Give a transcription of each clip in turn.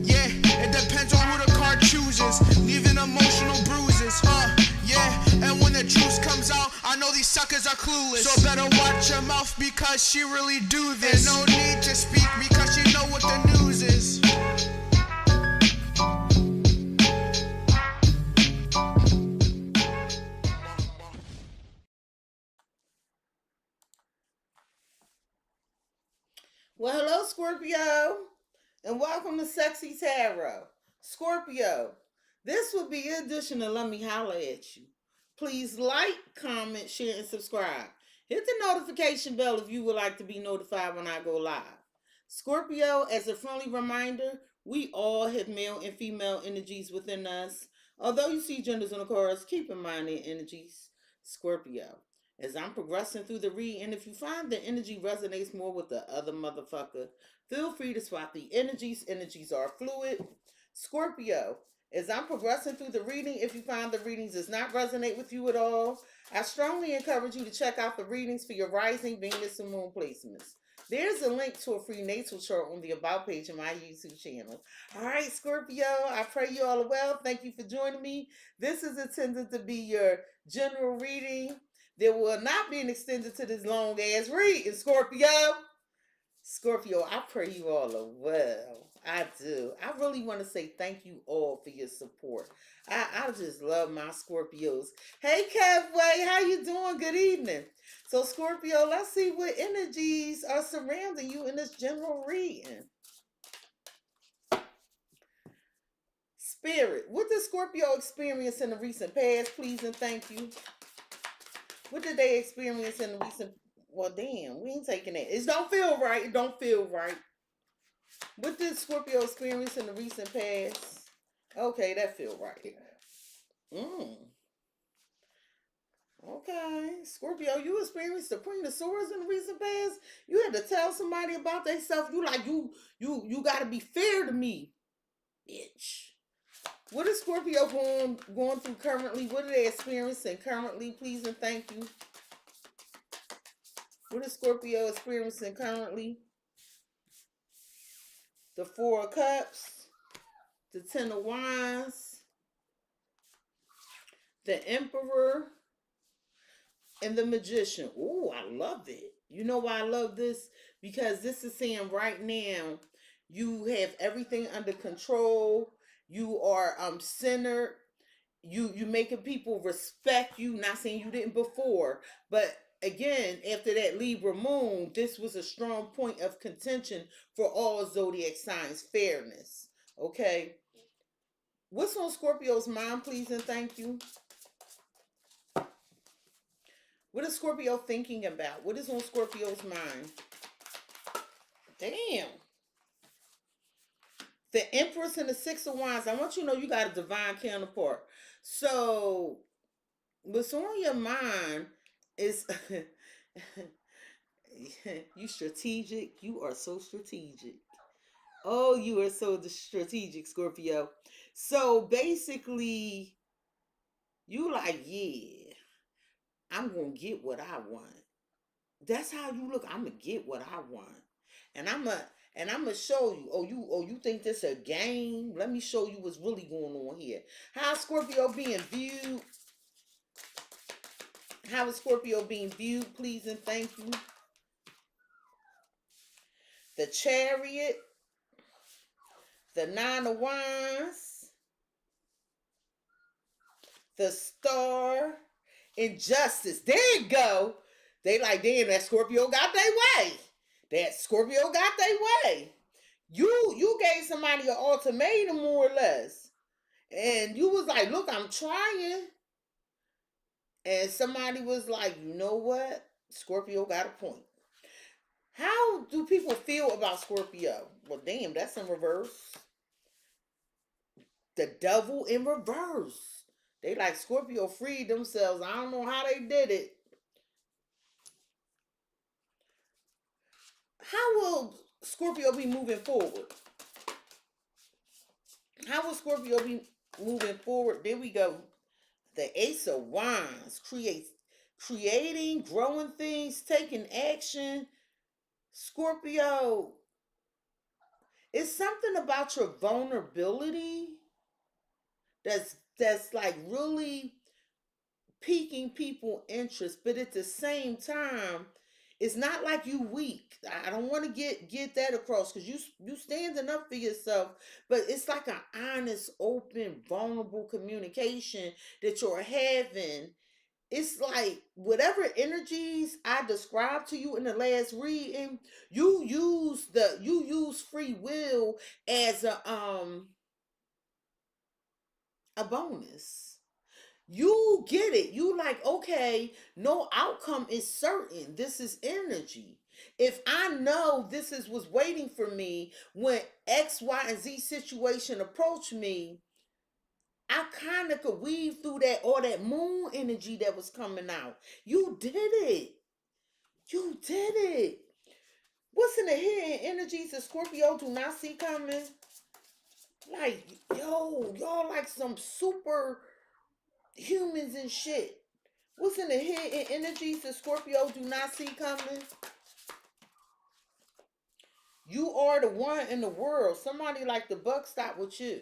Yeah, it depends on who the card chooses, leaving emotional bruises. Yeah, and when the truth comes out, I know these suckers are clueless. So better watch your mouth because she really do this. And no need to speak because you know what the news is. Well, hello, Scorpio, and welcome to CexxiTarot. Scorpio, this will be your edition of Let Me Holla at You. Please like, comment, share, and subscribe. Hit the notification bell if you would like to be notified when I go live. Scorpio, as a friendly reminder, we all have male and female energies within us. Although you see genders on the cards, keep in mind their energies. Scorpio, as I'm progressing through the read, and if you find the energy resonates more with the other motherfucker, feel free to swap the energies. Energies are fluid. Scorpio, as I'm progressing through the reading, if you find the readings does not resonate with you at all, I strongly encourage you to check out the readings for your rising, Venus, and moon placements. There's a link to a free natal chart on the About page of my YouTube channel. All right, Scorpio, I pray you all are well. Thank you for joining me. This is intended to be your general reading. There will not be an extended to this long ass read, Scorpio. Scorpio, I pray you all are well. I do. I really want to say thank you all for your support. I just love my Scorpios. Hey, Kevway, how you doing? Good evening. So, Scorpio, let's see what energies are surrounding you in this general reading. Spirit, what did Scorpio experience in the recent past, please and thank you? What did they experience in the recent? Well, damn, we ain't taking that. It don't feel right. It don't feel right. What did Scorpio experience in the recent past? Okay, that feel right. Okay, Scorpio, you experienced the Queen of Swords in the recent past. You had to tell somebody about themselves. You like you got to be fair to me, bitch. What is Scorpio going through currently? What are they experiencing currently? Please and thank you. What is Scorpio experiencing currently? The Four of Cups, the Ten of Wands, the Emperor, and the Magician. Ooh, I love it. You know why I love this? Because this is saying right now you have everything under control. You are centered. You making people respect you. Not saying you didn't before, but again, after that Libra moon, this was a strong point of contention for all zodiac signs. Fairness. Okay. What's on Scorpio's mind, please and thank you? What is Scorpio thinking about? What is on Scorpio's mind? Damn. The Empress and the Six of Wands. I want you to know you got a divine counterpart. So, what's on your mind is you strategic. You are so strategic. Oh, you are so strategic, Scorpio. So basically, you like, yeah, I'm gonna get what I want. That's how you look. I'm gonna get what I want, and I'm gonna show you. You think this a game? Let me show you what's really going on here. How is Scorpio being viewed? How is Scorpio being viewed? Please and thank you. The Chariot, the Nine of Wands, the Star, Injustice. There you go. They like, damn, that Scorpio got their way. That Scorpio got their way. You gave somebody an ultimatum, more or less. And you was like, look, I'm trying. And somebody was like, you know what? Scorpio got a point. How do people feel about Scorpio? Well, damn, that's in reverse. The Devil in reverse. They like Scorpio freed themselves. I don't know how they did it. How will Scorpio be moving forward? How will Scorpio be moving forward? There we go. The Ace of Wands. Creating, growing things, taking action. Scorpio, It's something about your vulnerability that's like really piquing people interest, but at the same time, it's not like you weak. I don't want to get that across because you standing up for yourself, but it's like an honest, open, vulnerable communication that you're having. It's like whatever energies I described to you in the last reading, you use free will as a bonus. You get it. You like, okay, no outcome is certain. This is energy. If I know this is what's waiting for me when X, Y, and Z situation approach me, I kind of could weave through that all that moon energy that was coming out. You did it. You did it. What's in the hidden energies that Scorpio do not see coming? Like, yo, y'all like some super humans and shit. What's in the hidden energies that Scorpio do not see coming? You are the one in the world. Somebody like the buck stop with you.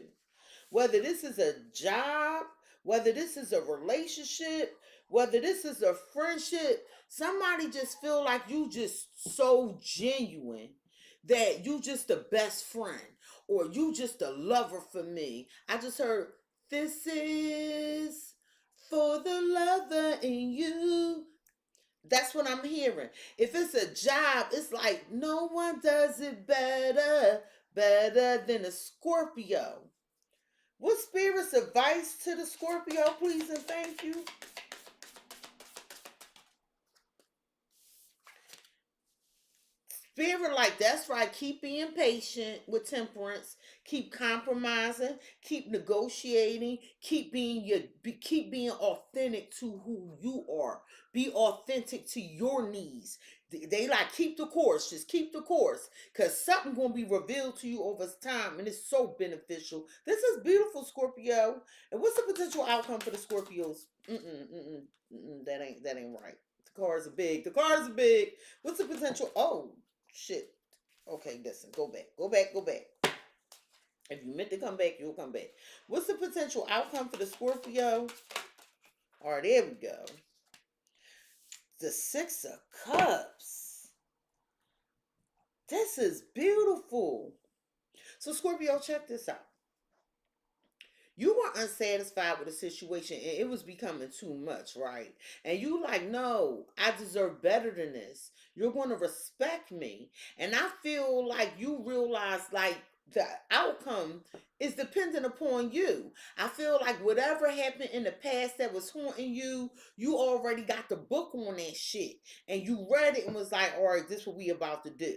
Whether this is a job, whether this is a relationship, whether this is a friendship, somebody just feel like you just so genuine that you just the best friend or you just a lover for me. I just heard this is for the lover in you. That's what I'm hearing. If it's a job, it's like no one does it better than a Scorpio. What spirit's advice to the Scorpio, please and thank you? Spirit, like that's right. Keep being patient with temperance. Keep compromising. Keep negotiating. Keep being authentic to who you are. Be authentic to your needs. They like keep the course. Just keep the course, cause something gonna be revealed to you over time, and it's so beneficial. This is beautiful, Scorpio. And what's the potential outcome for the Scorpios? That ain't right. The cards are big. The cards are big. What's the potential? Oh, shit. Okay, listen. Go back. Go back. Go back. If you meant to come back, you'll come back. What's the potential outcome for the Scorpio? All right, there we go. The Six of Cups. This is beautiful. So, Scorpio, check this out. You were unsatisfied with the situation and it was becoming too much, right? And you like, no, I deserve better than this. You're going to respect me. And I feel like you realize like the outcome is dependent upon you. I feel like whatever happened in the past that was haunting you, you already got the book on that shit. And you read it and was like, all right, this is what we about to do.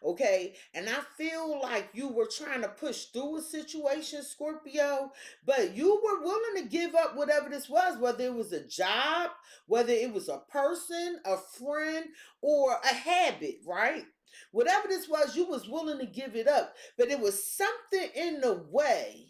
Okay, and I feel like you were trying to push through a situation, Scorpio, but you were willing to give up whatever this was, whether it was a job, whether it was a person, a friend, or a habit, right? Whatever this was, you was willing to give it up, but it was something in the way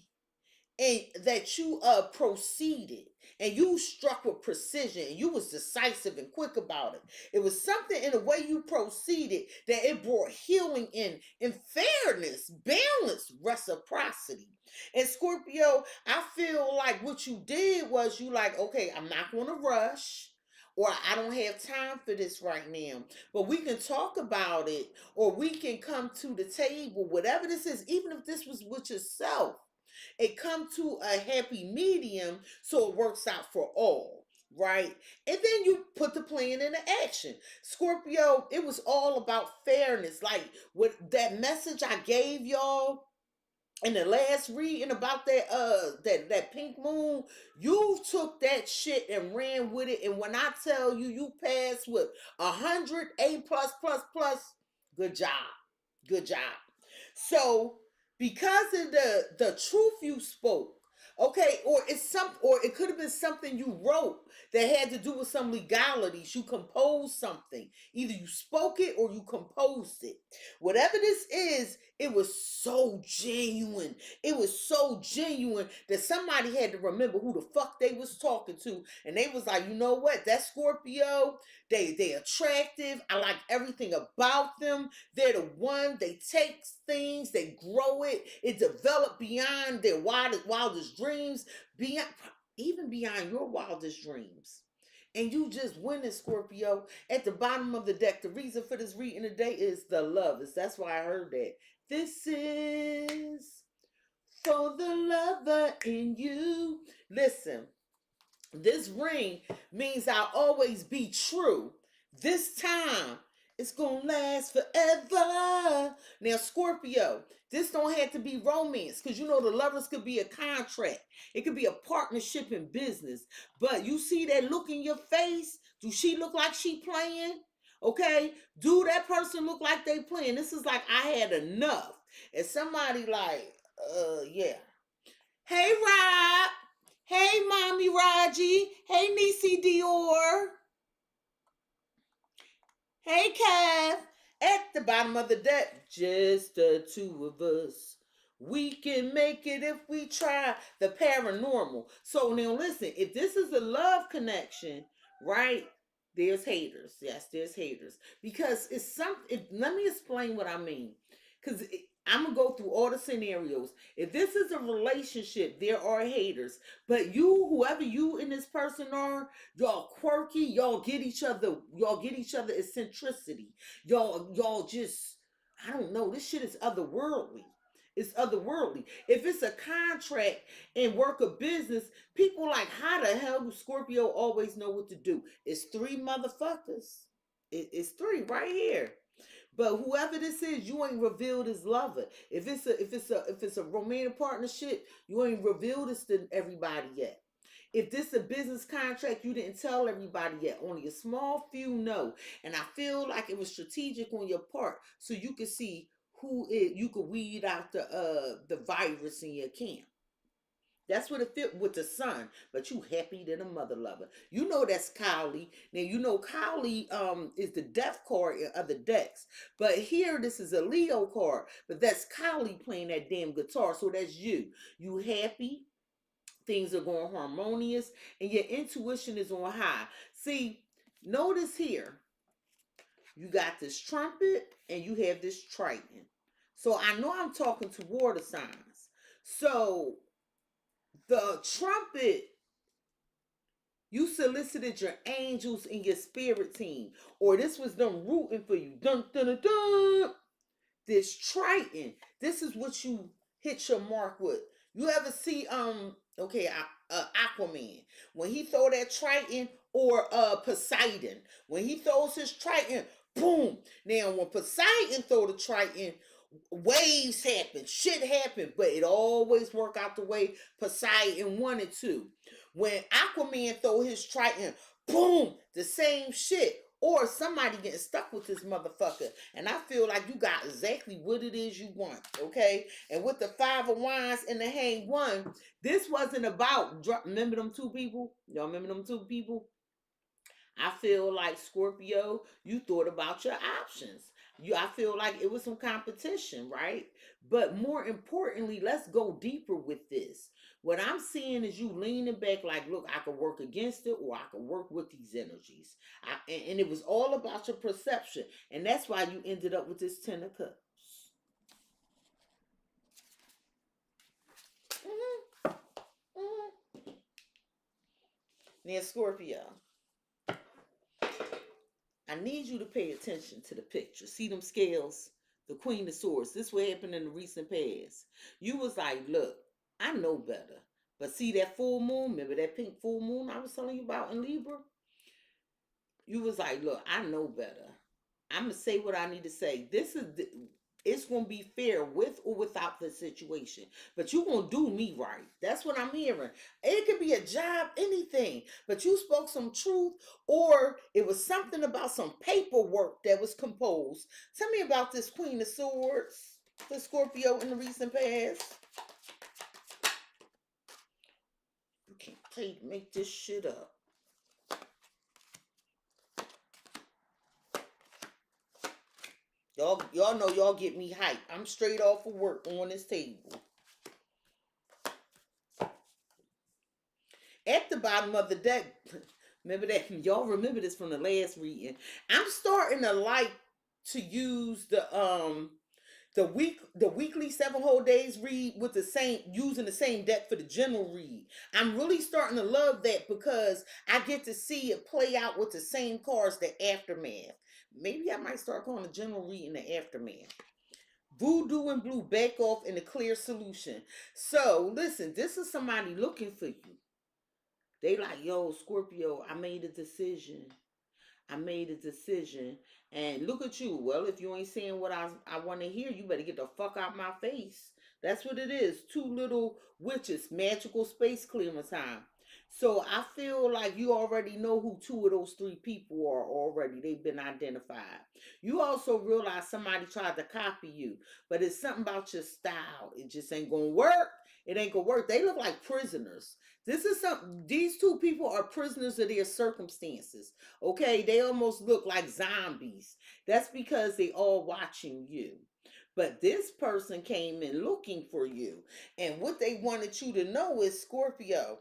and that you proceeded and you struck with precision and you was decisive and quick about it. It was something in the way you proceeded that it brought healing in fairness, balance, reciprocity. And Scorpio, I feel like what you did was you like, okay, I'm not going to rush, or I don't have time for this right now. But we can talk about it, or we can come to the table, whatever this is, even if this was with yourself. It come to a happy medium so it works out for all, right? And then you put the plan into action. Scorpio, it was all about fairness. Like with that message I gave y'all in the last reading about that pink moon, you took that shit and ran with it. And when I tell you, you passed with 100 A plus, good job. Good job. So because of the truth you spoke, okay, or it could have been something you wrote that had to do with some legalities. You composed something. Either you spoke it or you composed it. Whatever this is, It was so genuine. It was so genuine that somebody had to remember who the fuck they was talking to. And they was like, you know what? That Scorpio, they attractive. I like everything about them. They're the one, they take things, they grow it. It developed beyond their wildest dreams, even beyond your wildest dreams. And you just winning, Scorpio. At the bottom of the deck, the reason for this reading today is the love. That's why I heard that. This is for the lover in you. Listen, this ring means I'll always be true. This time, it's gonna last forever. Now, Scorpio, this don't have to be romance, because you know the lovers could be a contract. It could be a partnership in business. But you see that look in your face? Do she look like she playing? Okay? Do that person look like they playing? This is like I had enough. And somebody like, yeah. Hey, Rob. Hey, Mommy Raji. Hey, Niecy Dior. Hey, Kev. At the bottom of the deck, just the two of us. We can make it if we try. The paranormal. So now listen, if this is a love connection, right? There's haters. Yes, there's haters. Because it's something. Let me explain what I mean. Because I'm going to go through all the scenarios. If this is a relationship, there are haters. But you, whoever you and this person are, y'all quirky, y'all get each other eccentricity. Y'all just, I don't know, this shit is otherworldly. It's otherworldly. If it's a contract and work of business, people like, how the hell do Scorpio always know what to do? It's three motherfuckers. It's three right here. But whoever this is, you ain't revealed his lover. If it's a romantic partnership, you ain't revealed this to everybody yet. If this a business contract, you didn't tell everybody yet. Only a small few know. And I feel like it was strategic on your part, so you could see you could weed out the virus in your camp. That's what it fit with the sun, but you happy than a mother lover. You know that's Kylie. Now you know Kylie is the death card in other decks, but here this is a Leo card. But that's Kylie playing that damn guitar, so that's you. You happy, things are going harmonious, and your intuition is on high. See, notice here, you got this trumpet and you have this triton. So I know I'm talking to water signs. So the trumpet, you solicited your angels and your spirit team, or this was them rooting for you. Dun, dun, dun, dun. This triton, this is what you hit your mark with. You ever see Aquaman when he throw that triton, or Poseidon when he throws his triton? Boom. Now when Poseidon throw the triton, waves happen, shit happen, but it always work out the way Poseidon wanted to. When Aquaman throw his triton, boom, the same shit. Or somebody getting stuck with this motherfucker. And I feel like you got exactly what it is you want, okay? And with the 5 of Wands and the Hang One, this wasn't about, remember them two people? Y'all remember them two people? I feel like, Scorpio, you thought about your options. I feel like it was some competition, right? But more importantly, let's go deeper with this. What I'm seeing is you leaning back like, look, I could work against it, or I could work with these energies. And it was all about your perception. And that's why you ended up with this 10 of Cups. Now, Scorpio, I need you to pay attention to the picture. See them scales? The Queen of Swords. This what happened in the recent past. You was like, look, I know better. But see that full moon? Remember that pink full moon I was telling you about in Libra? You was like, look, I know better. I'm going to say what I need to say. It's going to be fair with or without the situation. But you going to do me right. That's what I'm hearing. It could be a job, anything. But you spoke some truth, or it was something about some paperwork that was composed. Tell me about this Queen of Swords, the Scorpio in the recent past. You can't make this shit up. Y'all know y'all get me hyped. I'm straight off of work on this table. At the bottom of the deck, remember that, y'all remember this from the last reading. I'm starting to like to use the weekly 7 whole days read with the same, using the same deck for the general read. I'm really starting to love that because I get to see it play out with the same cards, the aftermath. Maybe I might start calling the general reading the aftermath. Voodoo and blue, back off in a clear solution. So listen, this is somebody looking for you. They like, yo, Scorpio, I made a decision. I made a decision. And look at you. Well, if you ain't saying what I want to hear, you better get the fuck out my face. That's what it is. 2 little witches, magical space clearance time. So I feel like you already know who 2 of those 3 people are already. They've been identified. You also realize somebody tried to copy you, but it's something about your style. It just ain't gonna work. It ain't gonna work. They look like prisoners. This is something. These 2 people are prisoners of their circumstances. Okay, they almost look like zombies. That's because they all watching you. But this person came in looking for you. And what they wanted you to know is, Scorpio,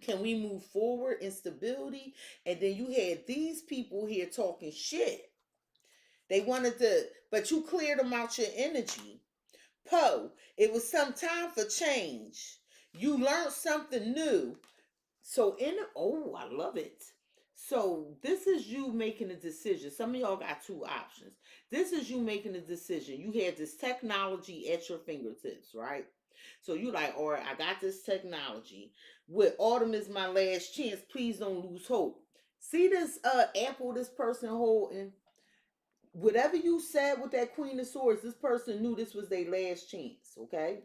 can we move forward in stability? And then you had these people here talking shit. They wanted to, but you cleared them out your energy. Poe, it was some time for change. You learned something new. So I love it. So this is you making a decision. Some of y'all got 2 options. This is you making a decision. You had this technology at your fingertips, right? So you like, all right, I got this technology. With autumn is my last chance. Please don't lose hope. See this apple this person holding? Whatever you said with that Queen of Swords, this person knew this was their last chance, okay?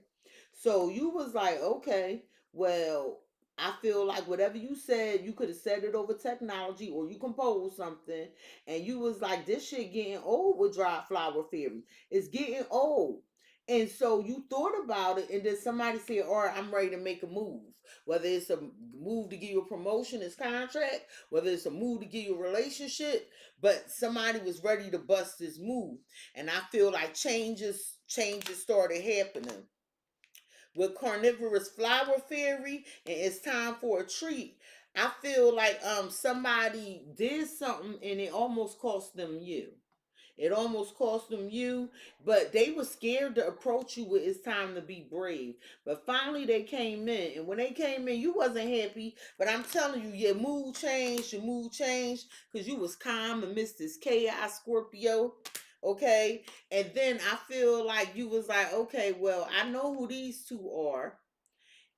So you was like, okay, well, I feel like whatever you said, you could have said it over technology or you composed something, and you was like, this shit getting old with Dry Flower Fairy. It's getting old. And so you thought about it, and then somebody said, all right, I'm ready to make a move. Whether it's a move to give you a promotion, it's contract, whether it's a move to give you a relationship, but somebody was ready to bust this move. And I feel like changes started happening with carnivorous flower fairy, and it's time for a treat. I feel like somebody did something and it almost cost them you. It almost cost them you, but they were scared to approach you with it's time to be brave. But finally they came in, and when they came in, you wasn't happy. But I'm telling you, your mood changed, because you was calm amidst this chaos, Scorpio. Okay, and then I feel like you was like, okay, well, I know who these 2 are.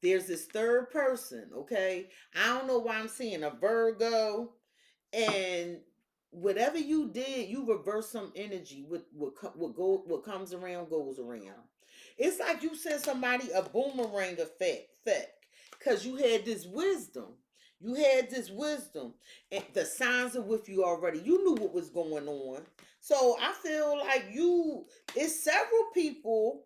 There's this 3rd person, okay? I don't know why I'm seeing a Virgo, and whatever you did, you reverse some energy. What comes around goes around. It's like you sent somebody a boomerang effect, because you had this wisdom. You had this wisdom, and the signs are with you already. You knew what was going on. So I feel like it's several people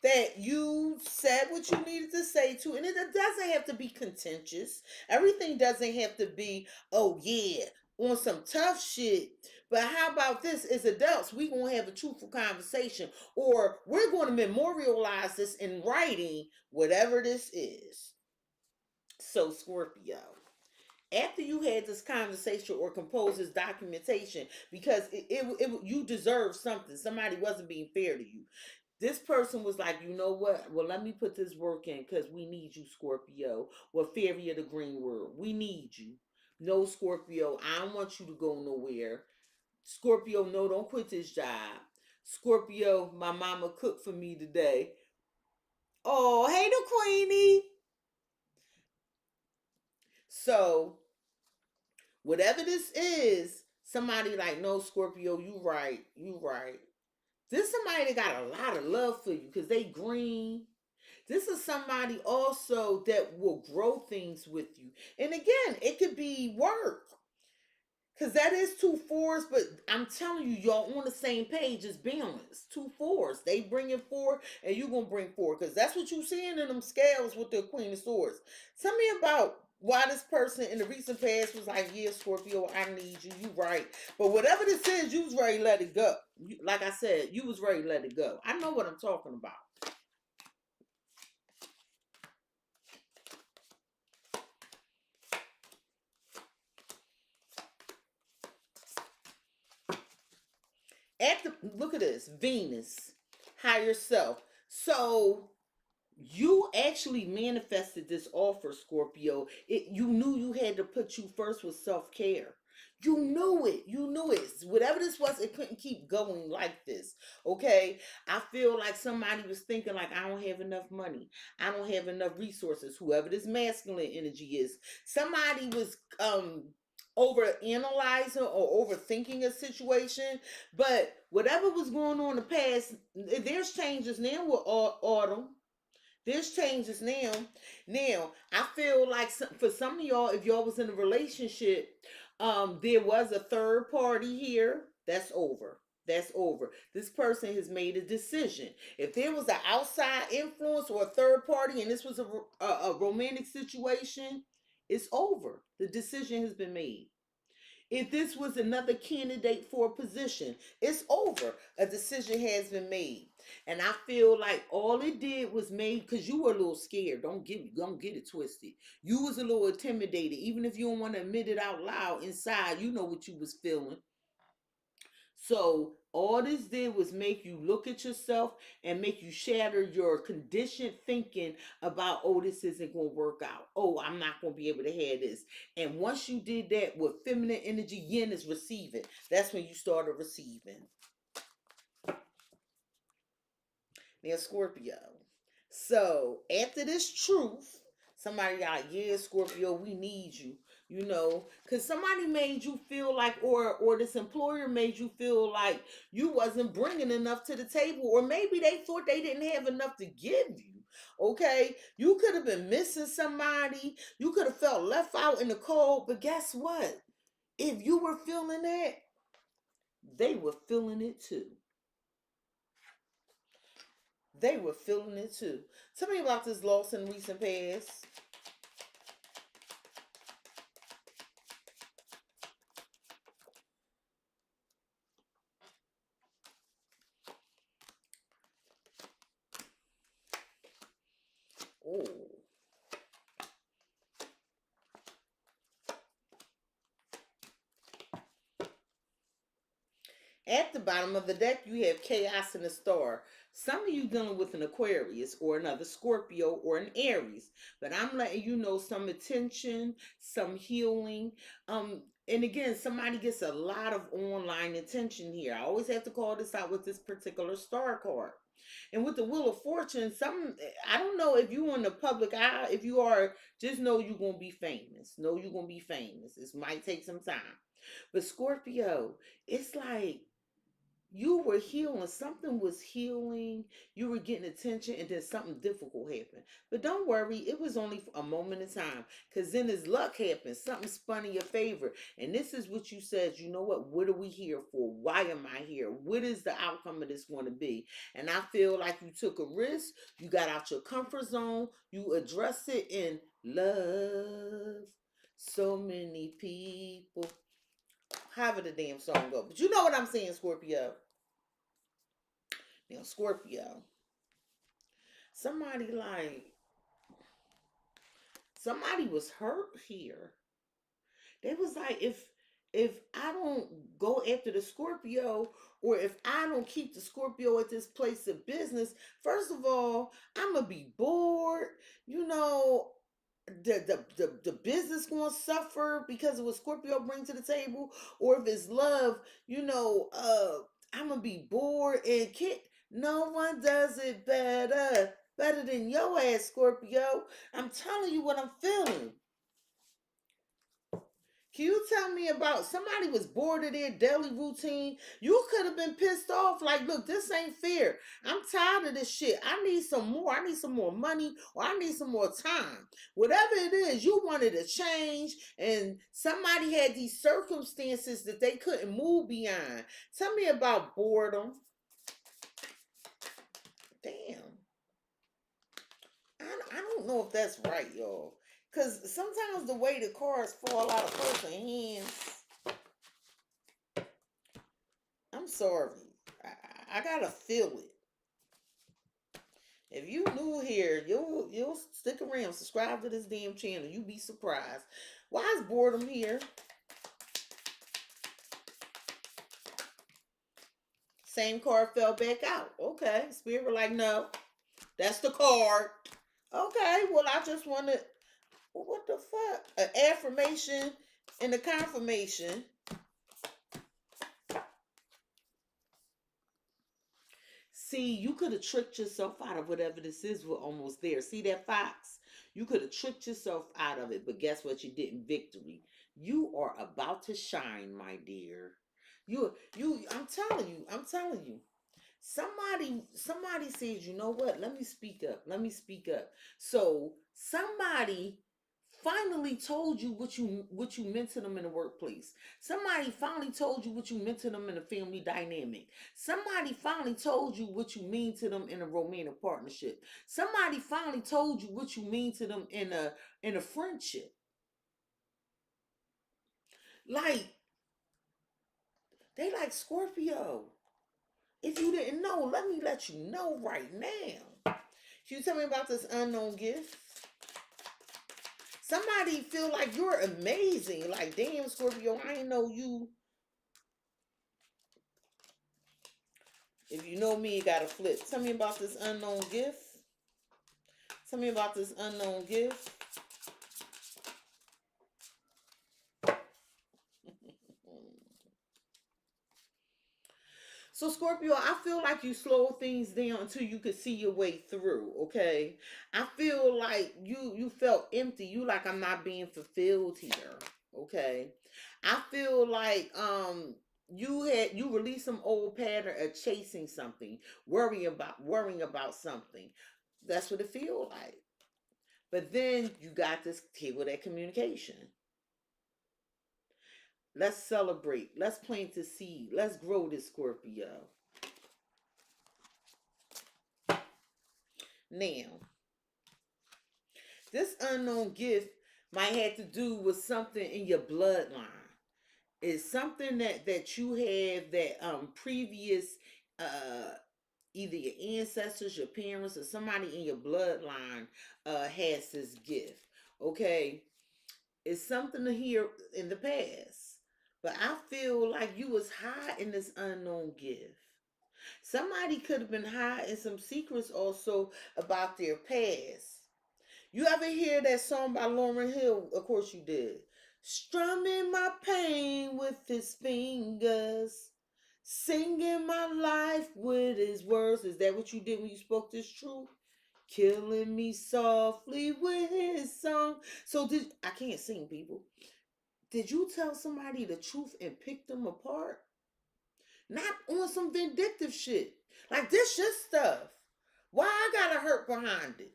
that you said what you needed to say to, and it doesn't have to be contentious. Everything doesn't have to be, oh yeah, on some tough shit. But how about this? As adults, we gonna have a truthful conversation, or we're going to memorialize this in writing, whatever this is. So Scorpio, after you had this conversation or composed this documentation, because you deserve something. Somebody wasn't being fair to you. This person was like, you know what? Well, let me put this work in because we need you, Scorpio. Well, Fairy of the Green World, we need you. No, Scorpio, I don't want you to go nowhere. Scorpio, no, don't quit this job. Scorpio, my mama cooked for me today. Oh, hey, the Queenie. So, whatever this is, somebody like, no, Scorpio, you right. This somebody that got a lot of love for you because they green. This is somebody also that will grow things with you. And again, it could be work. Because that is 2 4s, but I'm telling you, y'all on the same page is balance. 2 4s. They bringing 4, and you going to bring 4. Because that's what you seeing in them scales with the Queen of Swords. Tell me about why this person in the recent past was like, yeah, Scorpio, I need you. You right. But whatever this is, you was ready to let it go. Like I said, you was ready to let it go. I know what I'm talking about. Look at this, Venus, higher self. So you actually manifested this offer, Scorpio. You knew you had to put you first with self-care. You knew it. You knew it. Whatever this was, it couldn't keep going like this. Okay? I feel like somebody was thinking like, I don't have enough money. I don't have enough resources. Whoever this masculine energy is. Somebody was over analyzing or overthinking a situation. But whatever was going on in the past, there's changes now with autumn. There's changes now. Now, I feel like for some of y'all, if y'all was in a relationship, there was a third party here. That's over. That's over. This person has made a decision. If there was an outside influence or a third party and this was a romantic situation, it's over. The decision has been made. If this was another candidate for a position, it's over. A decision has been made. And I feel like all it did was made because you were a little scared. Don't get it twisted. You was a little intimidated. Even if you don't want to admit it out loud, inside, you know what you was feeling. So all this did was make you look at yourself and make you shatter your conditioned thinking about, oh, this isn't going to work out. Oh, I'm not going to be able to have this. And once you did that with feminine energy, yin is receiving. That's when you started receiving. Now, Scorpio. So after this truth, somebody like, yeah, Scorpio, we need you. You know, because somebody made you feel like, or this employer made you feel like you wasn't bringing enough to the table, or maybe they thought they didn't have enough to give you. Okay, you could have been missing somebody. You could have felt left out in the cold. But guess what? If you were feeling that, they were feeling it too. They were feeling it too. Tell me about this loss in recent past. Oh. At the bottom of the deck, you have chaos and a star. Some of you dealing with an Aquarius or another Scorpio or an Aries. But I'm letting you know some attention, some healing. And again, somebody gets a lot of online attention here. I always have to call this out with this particular star card. And with the Wheel of Fortune, I don't know if you in the public eye. If you are, just know you're gonna be famous. Know you're gonna be famous. This might take some time. But Scorpio, it's like you were healing, something was healing, you were getting attention, and then something difficult happened. But don't worry, it was only for a moment in time, because then as luck happened, something spun in your favor. And this is what you said, you know what are we here for? Why am I here? What is the outcome of this going to be? And I feel like you took a risk, you got out your comfort zone, you addressed it in love. So many people, however the damn song go. But you know what I'm saying, Scorpio. Now, Scorpio. Somebody was hurt here. They was like, if I don't go after the Scorpio, or if I don't keep the Scorpio at this place of business, first of all, I'm gonna be bored. You know, the business gonna suffer because of what Scorpio brings to the table, or if it's love, I'm gonna be bored and no one does it better than your ass, Scorpio. I'm telling you what I'm feeling. Can you tell me about somebody was bored of their daily routine? You could have been pissed off like, look, this ain't fair. I'm tired of this shit. I need some more. I need some more money, or I need some more time. Whatever it is, you wanted to change, and somebody had these circumstances that they couldn't move beyond. Tell me about boredom. Damn. I don't know if that's right, y'all. Because sometimes the way the cards fall out of person's hands, I'm sorry. I gotta feel it. If you new here, you'll stick around, subscribe to this damn channel. You be surprised. Why is boredom here? Same card fell back out. Okay, Spirit were like, no, that's the card. Okay, well I just wanted, what the fuck? An affirmation and a confirmation. See, you could have tricked yourself out of whatever this is. We're almost there. See that fox? You could have tricked yourself out of it, but guess what? You didn't. Victory. You are about to shine, my dear. I'm telling you, I'm telling you. Somebody says, you know what? Let me speak up. Let me speak up. So somebody finally told you what you meant to them in the workplace. Somebody finally told you what you meant to them in a family dynamic. Somebody finally told you what you mean to them in a romantic partnership. Somebody finally told you what you mean to them in a friendship. Like they like Scorpio. If you didn't know, let me let you know right now. Can you tell me about this unknown gift? Somebody feel like you're amazing. Like, damn, Scorpio, I ain't know you. If you know me, you gotta flip. Tell me about this unknown gift. Tell me about this unknown gift. So Scorpio, I feel like you slow things down until you could see your way through, okay? I feel like you felt empty. You like, I'm not being fulfilled here, okay? I feel like you released some old pattern of chasing something, worrying about something. That's what it feel like. But then you got this table that communication. Let's celebrate. Let's plant the seed. Let's grow this Scorpio. Now, this unknown gift might have to do with something in your bloodline. It's something that you have that previous either your ancestors, your parents, or somebody in your bloodline has this gift. Okay, it's something to hear in the past, but I feel like you was hiding this unknown gift. Somebody could have been hiding some secrets also about their past. You ever hear that song by Lauryn Hill? Of course you did. Strumming my pain with his fingers, singing my life with his words. Is that what you did when you spoke this truth? Killing me softly with his song. So I can't sing, people. Did you tell somebody the truth and pick them apart? Not on some vindictive shit. Like, this your stuff. Why I gotta hurt behind it?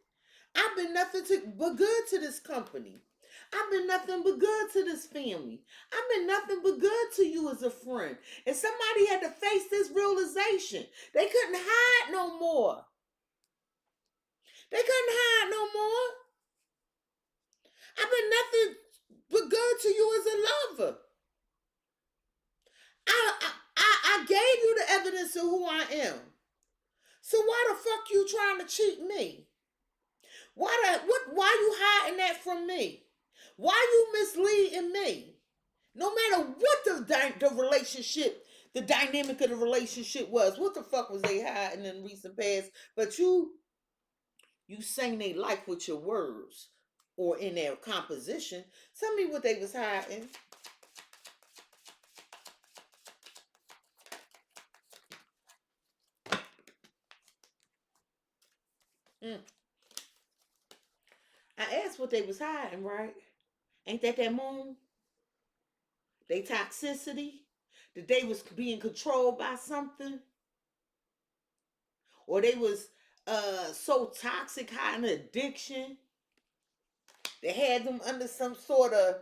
I've been nothing but good to this company. I've been nothing but good to this family. I've been nothing but good to you as a friend. And somebody had to face this realization. They couldn't hide no more. They couldn't hide no more. I've been nothing but good to you as a lover. I gave you the evidence of who I am. So why the fuck you trying to cheat me? Why you hiding that from me? Why you misleading me? No matter what the relationship, the dynamic of the relationship was, what the fuck was they hiding in recent past? But you sang they life with your words or in their composition. Tell me what they was hiding. I asked what they was hiding, right? Ain't that moon? They toxicity? That they was being controlled by something? Or they was so toxic, hiding addiction? They had them under some sort of,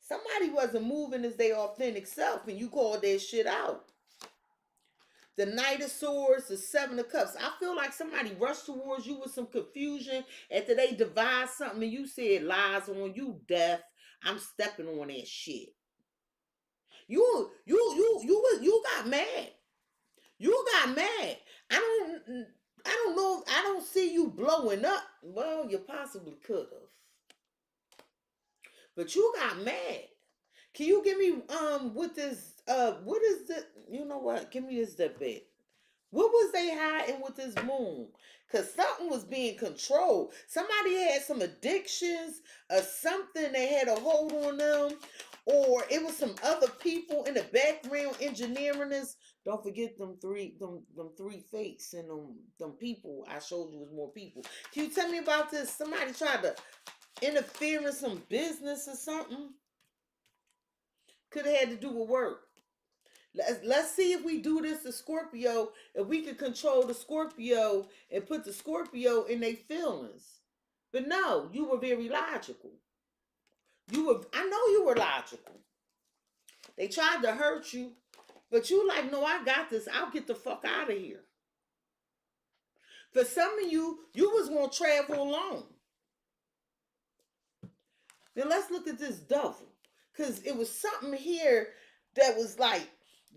somebody wasn't moving as their authentic self and you called that shit out. The Knight of Swords, the Seven of Cups. I feel like somebody rushed towards you with some confusion after they devised something and you said lies on you, death. I'm stepping on that shit. You got mad. You got mad. I don't know. I don't see you blowing up. Well, you possibly could have, but you got mad. Can you give me with this what is the, you know what? Give me this debate. What was they hiding with this moon? Because something was being controlled. Somebody had some addictions or something. They had a hold on them. Or it was some other people in the background engineering this. Don't forget them three fates and them people I showed you was more people. Can you tell me about this? Somebody tried to interfere in some business or something? Could have had to do with work. Let's see if we do this to Scorpio, if we could control the Scorpio and put the Scorpio in their feelings. But no, you were very logical. I know you were logical. They tried to hurt you, but you like, no, I got this. I'll get the fuck out of here. For some of you, you was gonna travel alone. Then let's look at this devil. Because it was something here that was like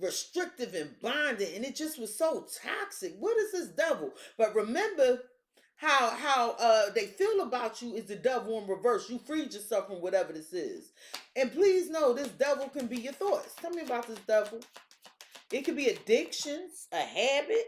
restrictive and bonding, and it just was so toxic. What is this devil? But remember how they feel about you is the devil in reverse. You freed yourself from whatever this is. And please know this devil can be your thoughts. Tell me about this devil. It could be addictions, a habit.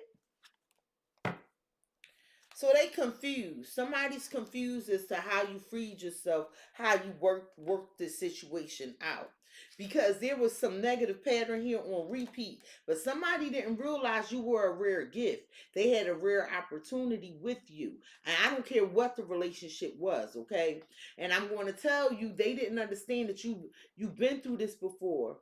So they confused. Somebody's confused as to how you freed yourself, how you worked this situation out. Because there was some negative pattern here on repeat. But somebody didn't realize you were a rare gift. They had a rare opportunity with you. And I don't care what the relationship was, okay? And I'm going to tell you, they didn't understand that you've been through this before.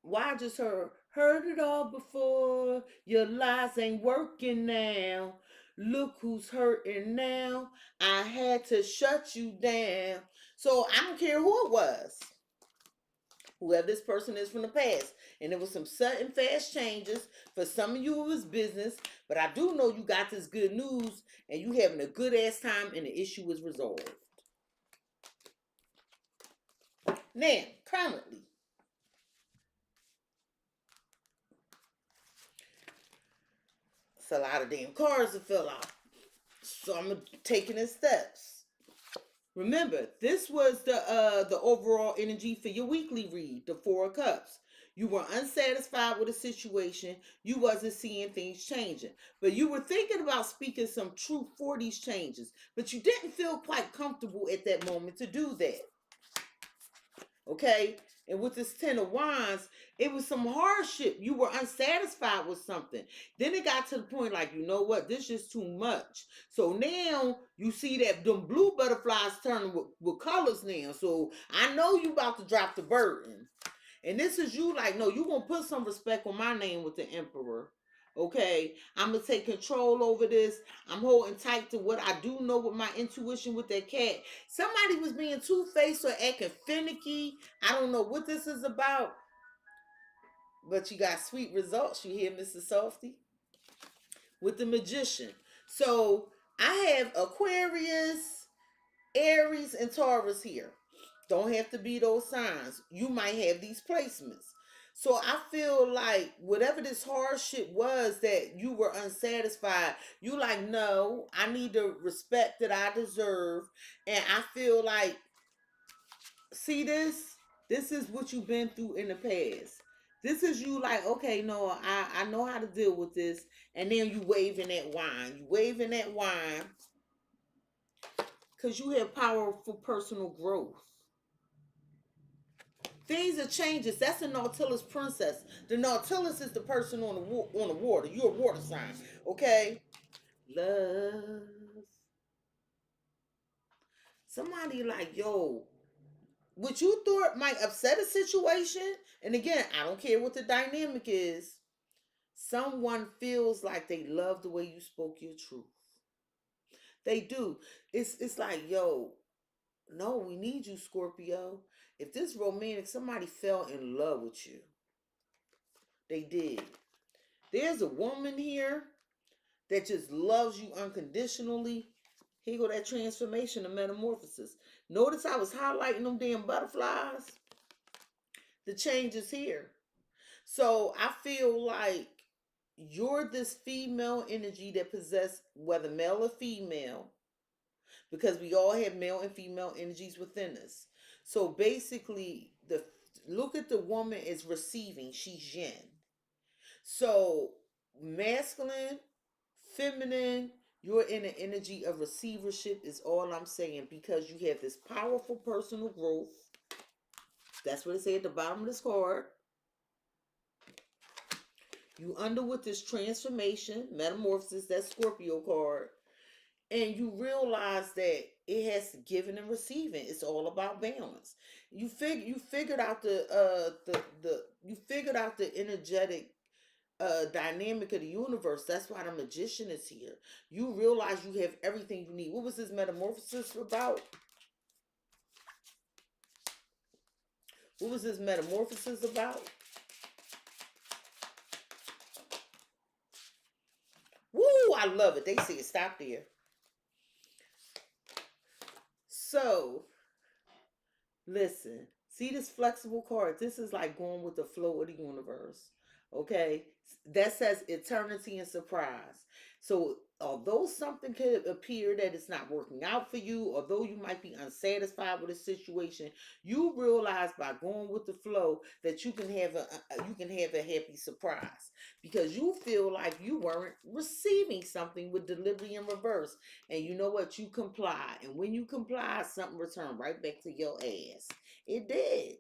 Why I just heard it all before. Your lies ain't working now. Look who's hurting now. I had to shut you down. So I don't care who it was. Whoever this person is from the past. And there was some sudden fast changes. For some of you it was business. But I do know you got this good news. And you having a good ass time and the issue is resolved. Now, currently. It's a lot of damn cards to fill out. So I'm taking the steps. Remember, this was the overall energy for your weekly read, the Four of Cups. You were unsatisfied with the situation. You wasn't seeing things changing. But you were thinking about speaking some truth for these changes. But you didn't feel quite comfortable at that moment to do that. Okay? And with this Ten of Wands, it was some hardship. You were unsatisfied with something. Then it got to the point like, you know what? This is too much. So now you see that them blue butterflies turning with colors now. So I know you about to drop the burden. And this is you like, no, you going to put some respect on my name with the Emperor. Okay, I'm going to take control over this. I'm holding tight to what I do know with my intuition with that cat. Somebody was being two-faced or acting finicky. I don't know what this is about. But you got sweet results. You hear, Mrs. Softy? With the Magician. So I have Aquarius, Aries, and Taurus here. Don't have to be those signs. You might have these placements. So I feel like whatever this hardship was that you were unsatisfied, you like, no, I need the respect that I deserve. And I feel like, see this? This is what you've been through in the past. This is you like, okay, no, I know how to deal with this. And then you waving that wine. You waving that wine because you have powerful personal growth. Things are changes. That's the Nautilus princess. The Nautilus is the person on the water. You're a water sign, okay? Love. Somebody like, yo, what you thought might upset a situation, and again, I don't care what the dynamic is. Someone feels like they love the way you spoke your truth. They do. It's like, yo, no, we need you, Scorpio. If this romantic, somebody fell in love with you. They did. There's a woman here that just loves you unconditionally. Here go that transformation and metamorphosis. Notice I was highlighting them damn butterflies. The change is here. So I feel like you're this female energy that possess, whether male or female, because we all have male and female energies within us. So basically, look at the woman as receiving. She's yin. So masculine, feminine, you're in an energy of receivership is all I'm saying, because you have this powerful personal growth. That's what it say at the bottom of this card. You under with this transformation, metamorphosis, that Scorpio card, and you realize that it has giving and receiving. It's all about balance. You figured out you figured out the energetic dynamic of the universe. That's why the magician is here. You realize you have everything you need. What was this metamorphosis about? What was this metamorphosis about? Woo, I love it. They say stop there. So, listen. See this flexible card? This is like going with the flow of the universe. Okay? That says eternity and surprise. So, although something could appear that it's not working out for you, although you might be unsatisfied with a situation, you realize by going with the flow that you can have a happy surprise, because you feel like you weren't receiving something with delivery in reverse, and you know what? You comply, and when you comply, something returned right back to your ass. It did.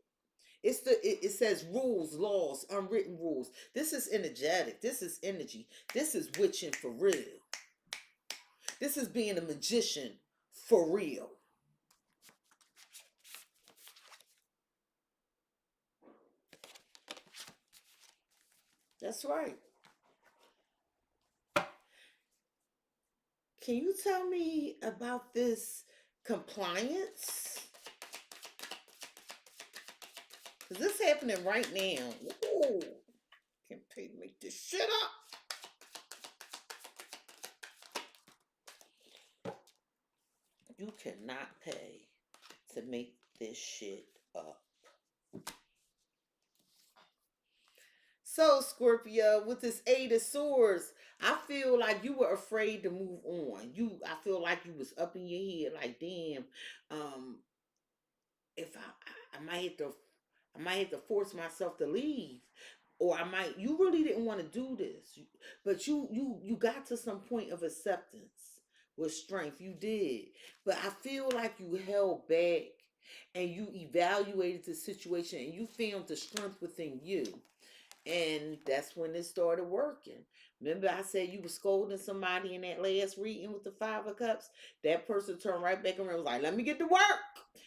It says rules, laws, unwritten rules. This is energetic. This is energy. This is witching for real. This is being a magician for real. That's right. Can you tell me about this compliance? Because this is happening right now. Ooh, can't pay to make this shit up. You cannot pay to make this shit up. So, Scorpio, with this Eight of Swords, I feel like you were afraid to move on. I feel like you was up in your head, like, damn, if I might have to force myself to leave, or you really didn't want to do this, but you got to some point of acceptance with strength. You did, but I feel like you held back and you evaluated the situation and you found the strength within you. And that's when it started working. Remember I said you were scolding somebody in that last reading with the Five of Cups? That person turned right back around and was like, let me get to work,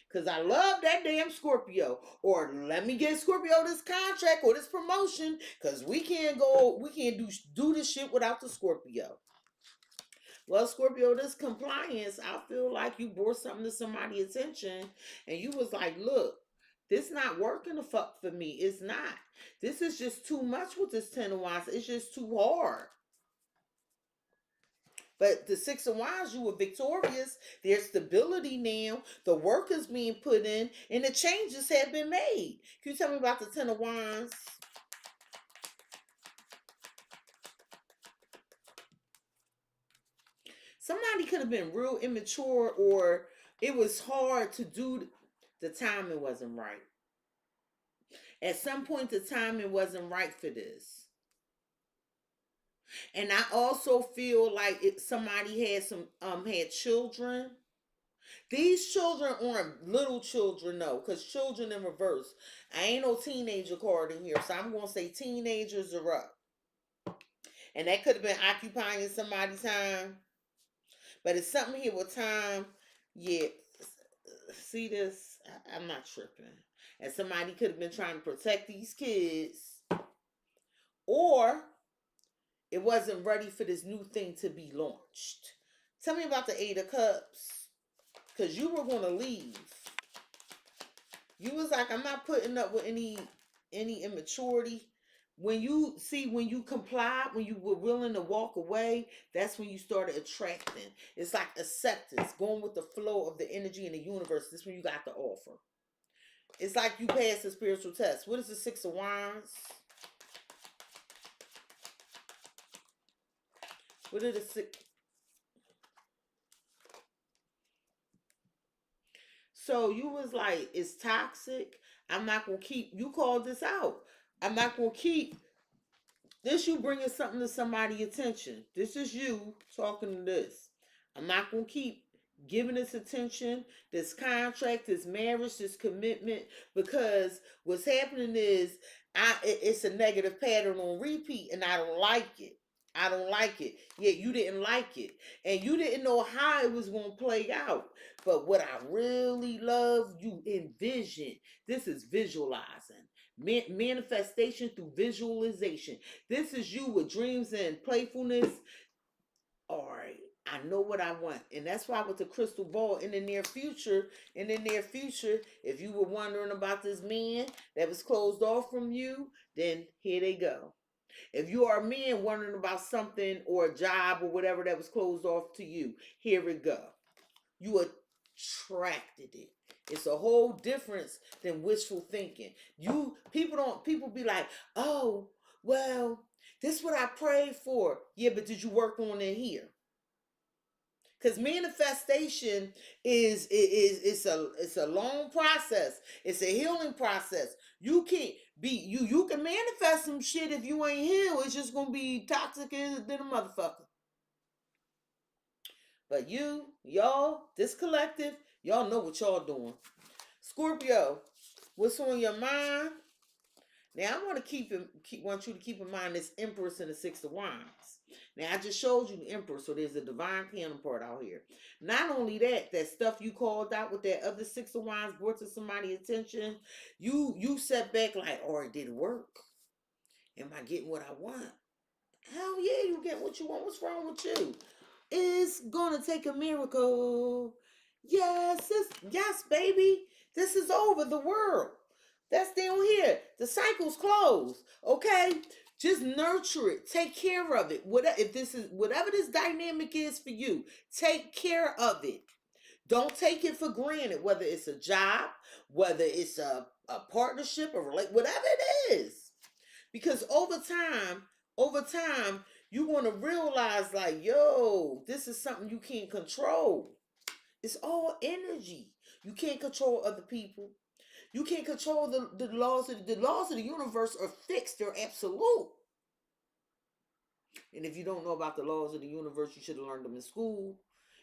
because I love that damn Scorpio. Or let me get Scorpio this contract or this promotion, because we can't do this shit without the Scorpio. Well, Scorpio, this compliance, I feel like you brought something to somebody's attention and you was like, look, this not working the fuck for me. It's not. This is just too much with this Ten of Wands. It's just too hard. But the Six of Wands, you were victorious. There's stability now. The work is being put in and the changes have been made. Can you tell me about the Ten of Wands? Somebody could have been real immature, or it was hard to do. The timing wasn't right. At some point, the timing wasn't right for this. And I also feel like somebody had children. These children aren't little children, though, because children in reverse. I ain't no teenager card in here, so I'm going to say teenagers are up. And that could have been occupying somebody's time. But it's something here with time. Yeah. See this? I'm not tripping. And somebody could have been trying to protect these kids. Or it wasn't ready for this new thing to be launched. Tell me about the Eight of Cups. Because you were going to leave. You was like, I'm not putting up with any immaturity. when you complied, when you were willing to walk away, that's when you started attracting. It's like acceptance, going with the flow of the energy in the universe. This is when you got the offer. It's like you passed the spiritual test. What is the Six of Wands? What are the six? So you was like, it's toxic. I'm not gonna keep. You called this out. I'm not gonna keep this. You bringing something to somebody's attention. This is you talking to this. I'm not gonna keep giving this attention, this contract, this marriage, this commitment, because what's happening is it's a negative pattern on repeat, and I don't like it. I don't like it. Yeah, you didn't like it. And you didn't know how it was going to play out. But what I really love, you envision. This is visualizing. Manifestation through visualization. This is you with dreams and playfulness. All right, I know what I want. And that's why with the crystal ball in the near future, if you were wondering about this man that was closed off from you, then here they go. If you are a man wondering about something or a job or whatever that was closed off to you, here it go. You attracted it. It's a whole difference than wishful thinking. People be like, oh, well, this is what I prayed for. Yeah, but did you work on it here? Because manifestation is it's a long process. It's a healing process. You can't be you can manifest some shit if you ain't healed. It's just gonna be toxic than a motherfucker. But y'all, this collective, y'all know what y'all doing. Scorpio, what's on your mind? Now I want you to keep in mind this Empress and the Six of Wands. Now I just showed you the Emperor, so there's a divine counterpart out here. Not only that stuff you called out with that other Six of Wands brought to somebody's attention, you set back like, all right, did it work? Am I getting what I want? Hell yeah, you get what you want. What's wrong with you? It's gonna take a miracle. Yes, yes, baby. This is over the world. That's down here. The cycle's closed. Okay? Just nurture it. Take care of it. Whatever this dynamic is for you, take care of it. Don't take it for granted, whether it's a job, whether it's a partnership, or whatever it is. Because over time, you're going to realize like, yo, this is something you can't control. It's all energy. You can't control other people. You can't control the laws of the universe are fixed. They're absolute. And if you don't know about the laws of the universe, you should have learned them in school.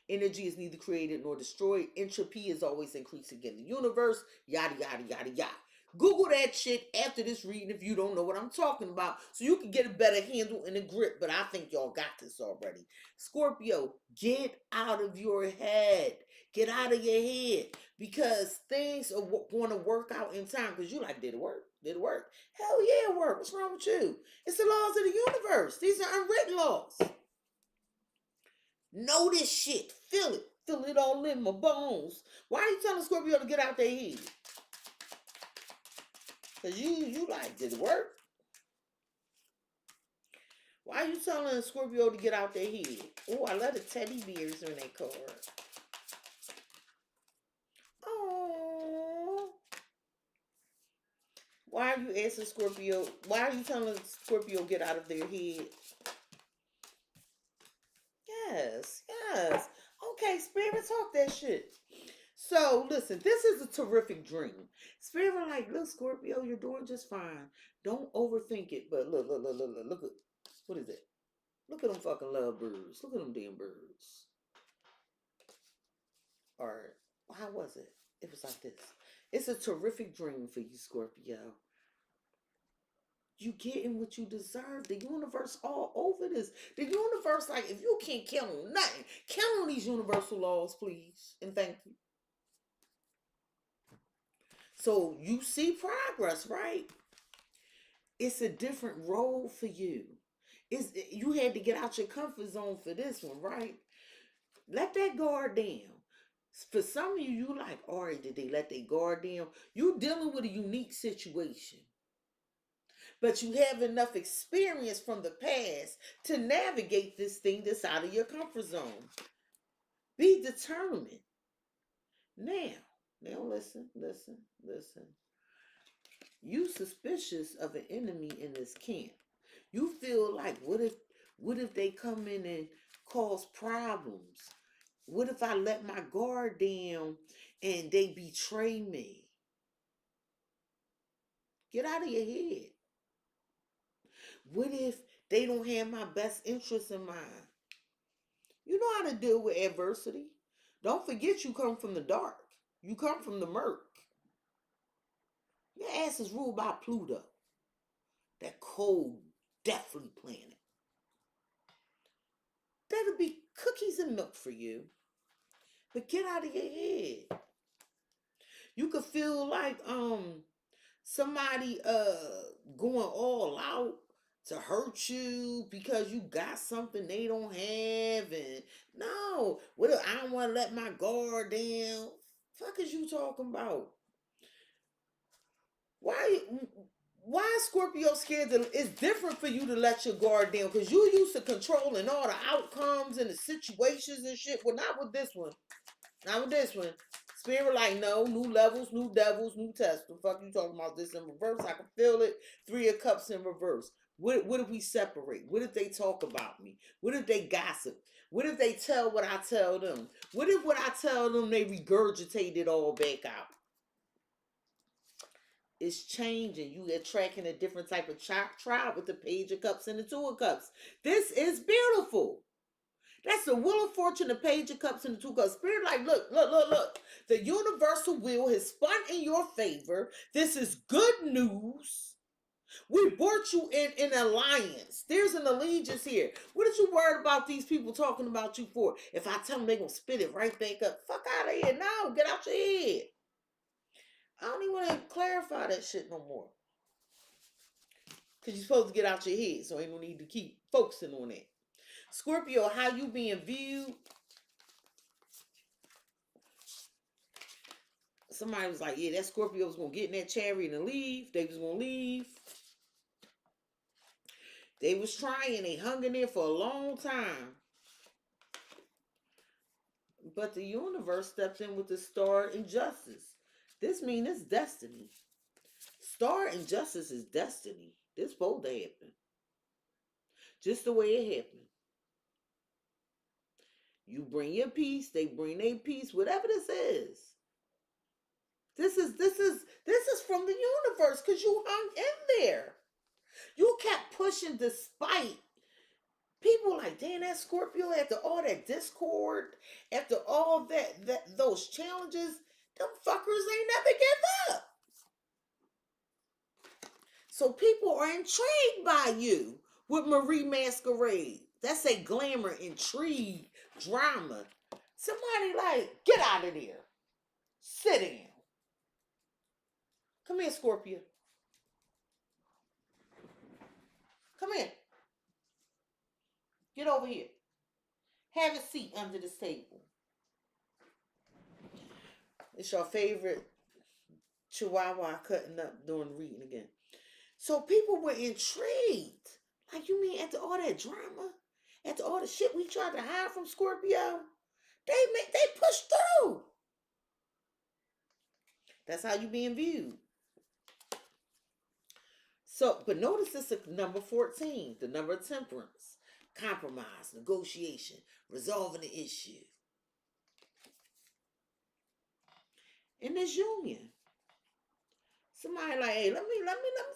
Energy is neither created nor destroyed. Entropy is always increasing in the universe. Yada, yada, yada, yada. Google that shit after this reading if you don't know what I'm talking about, so you can get a better handle and a grip. But I think y'all got this already. Scorpio, get out of your head. Get out of your head, because things are going to work out in time. Because you like, did it work? Did it work? Hell yeah, it worked. What's wrong with you? It's the laws of the universe. These are unwritten laws. Know this shit. Feel it. Feel it all in my bones. Why are you telling Scorpio to get out their head? Because you like, did it work? Why are you telling Scorpio to get out their head? Oh, I love the teddy bears in that card. Oh. Why are you asking Scorpio? Why are you telling Scorpio get out of their head? Yes. Okay, Spirit, talk that shit. So, listen, this is a terrific dream. Spirit, like, look, Scorpio, you're doing just fine. Don't overthink it. But look at, what is it? Look at them fucking lovebirds. Look at them damn birds. Or, how was it? It was like this. It's a terrific dream for you, Scorpio. You getting what you deserve. The universe all over this. The universe, like, if you can't count on nothing, count on these universal laws, please. And thank you. So you see progress, right? It's a different role for you. You had to get out your comfort zone for this one, right? Let that guard down. For some of you like, all right, did they let their guard down? You dealing with a unique situation. but you have enough experience from the past to navigate this thing that's out of your comfort zone. Be determined. Now listen. You suspicious of an enemy in this camp. You feel like, what if they come in and cause problems? What if I let my guard down and they betray me? Get out of your head. What if they don't have my best interests in mind? You know how to deal with adversity. Don't forget you come from the dark. You come from the murk. Your ass is ruled by Pluto. That cold, deathly planet. That'll be cookies and milk for you. But get out of your head. You could feel like somebody going all out to hurt you because you got something they don't have, and no, what if I don't want to let my guard down? Fuck is you talking about? Why is Scorpio scared to? It's different for you to let your guard down because you used to controlling all the outcomes and the situations and shit. Well, not with this one. Not with this one. Spirit like, no, new levels, new devils, new tests. The fuck you talking about this in reverse? I can feel it. 3 of Cups in reverse. What if we separate? What if they talk about me? What if they gossip? What if they tell what I tell them? What if what I tell them they regurgitate it all back out? It's changing. You attracting a different type of tribe with the Page of Cups and the 2 of Cups. This is beautiful. That's the Wheel of Fortune, the Page of Cups, and the 2 Cups. Spirit like, look. The universal wheel has spun in your favor. This is good news. We brought you in an alliance. There's an allegiance here. What did you worry about these people talking about you for? If I tell them they're going to spit it right back up. Fuck out of here. No, get out your head. I don't even want to clarify that shit no more. Because you're supposed to get out your head. So ain't no need to keep focusing on that. Scorpio, how you being viewed? Somebody was like, yeah, that Scorpio was going to get in that chariot and leave. They was going to leave. They was trying. They hung in there for a long time. But the universe stepped in with the star and justice. This means it's destiny. Star and justice is destiny. This supposed to happen. Just the way it happened. You bring your peace, they bring their peace, whatever this is. This is from the universe because you hung in there. You kept pushing despite people like, damn, that Scorpio, after all that discord, after all that those challenges, them fuckers ain't never give up. So people are intrigued by you with Marie Masquerade. That's a glamour, intrigue, drama. Somebody like, get out of there. Sit down. Come here, Scorpio. Come here. Get over here. Have a seat under this table. It's your favorite Chihuahua cutting up during the reading again. So people were intrigued. Like, you mean after all that drama? After all the shit we tried to hide from Scorpio? They pushed through. That's how you being viewed. So, but notice this is number 14, the number of temperance, compromise, negotiation, resolving the issue. In this union, somebody like, hey, let me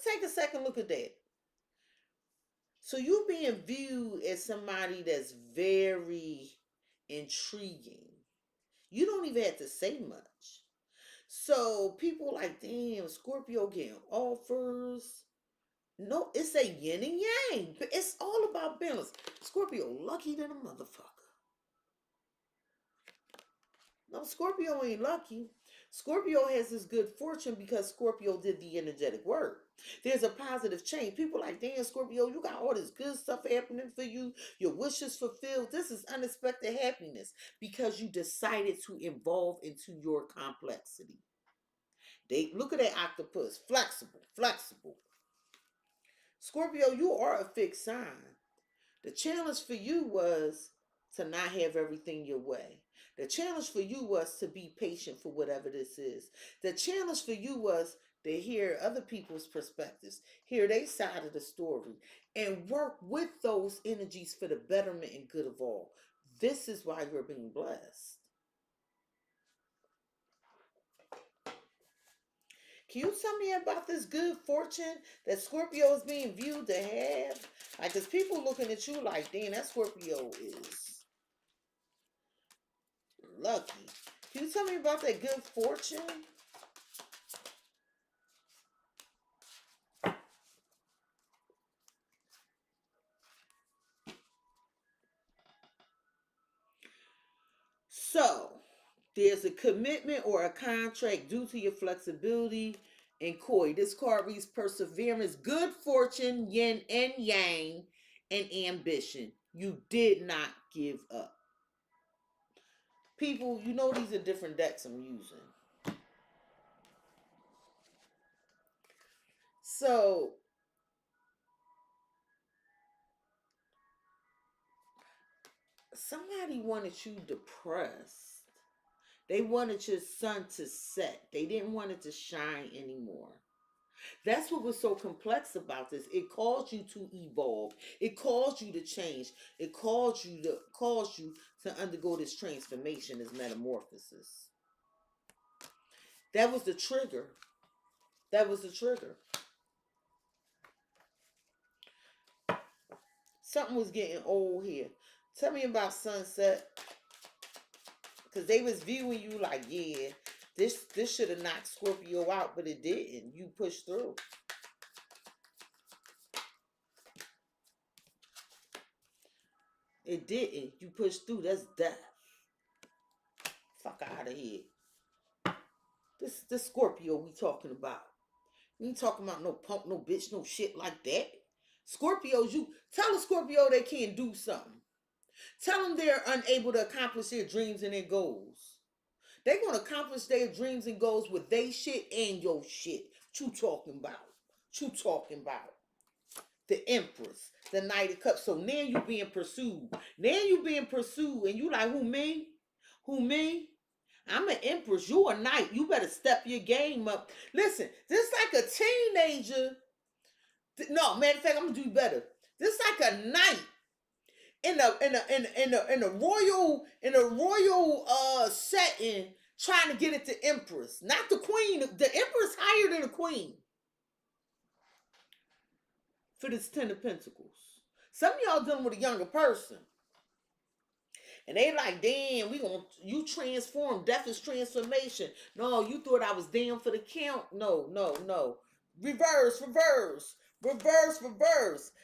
take a second look at that. So you being viewed as somebody that's very intriguing. You don't even have to say much. So people like, damn, Scorpio getting offers. No, it's a yin and yang. But it's all about balance. Scorpio lucky than a motherfucker. No, Scorpio ain't lucky. Scorpio has this good fortune because Scorpio did the energetic work. There's a positive change. People like, damn, Scorpio, you got all this good stuff happening for you. Your wishes fulfilled. This is unexpected happiness because you decided to evolve into your complexity. They look at that octopus. Flexible. Scorpio, you are a fixed sign. The challenge for you was to not have everything your way. The challenge for you was to be patient for whatever this is. The challenge for you was to hear other people's perspectives, hear their side of the story, and work with those energies for the betterment and good of all. This is why you're being blessed. Can you tell me about this good fortune that Scorpio is being viewed to have? Like, there's people looking at you like, damn, that Scorpio is lucky. Can you tell me about that good fortune? So, there's a commitment or a contract due to your flexibility and koi. This card reads perseverance, good fortune, yin and yang, and ambition. You did not give up. People, you know these are different decks I'm using. So, somebody wanted you depressed. They wanted your sun to set. They didn't want it to shine anymore. That's what was so complex about this. It caused you to evolve. It caused you to change. It caused you to undergo this transformation, this metamorphosis. That was the trigger. That was the trigger. Something was getting old here. Tell me about sunset. Because they was viewing you like, yeah, this should have knocked Scorpio out, but it didn't. You pushed through. It didn't. You pushed through. That's death. Fuck out of here. This Scorpio we talking about. We ain't talking about no punk, no bitch, no shit like that. Scorpios, you tell a Scorpio they can't do something. Tell them they're unable to accomplish their dreams and their goals. They're gonna accomplish their dreams and goals with they shit and your shit. What you talking about? What you talking about? The Empress, the Knight of Cups. So now you being pursued. Now you being pursued, and you like, who me? Who me? I'm an Empress. You a knight. You better step your game up. Listen, this like a teenager. No, matter of fact, I'm gonna do better. This like a knight in a royal setting, trying to get it to Empress, not the queen. The Empress higher than the queen. For this Ten of Pentacles. Some of y'all dealing with a younger person. And they like, damn, you transform. Death is transformation. No, you thought I was damn for the count. No. Reverse.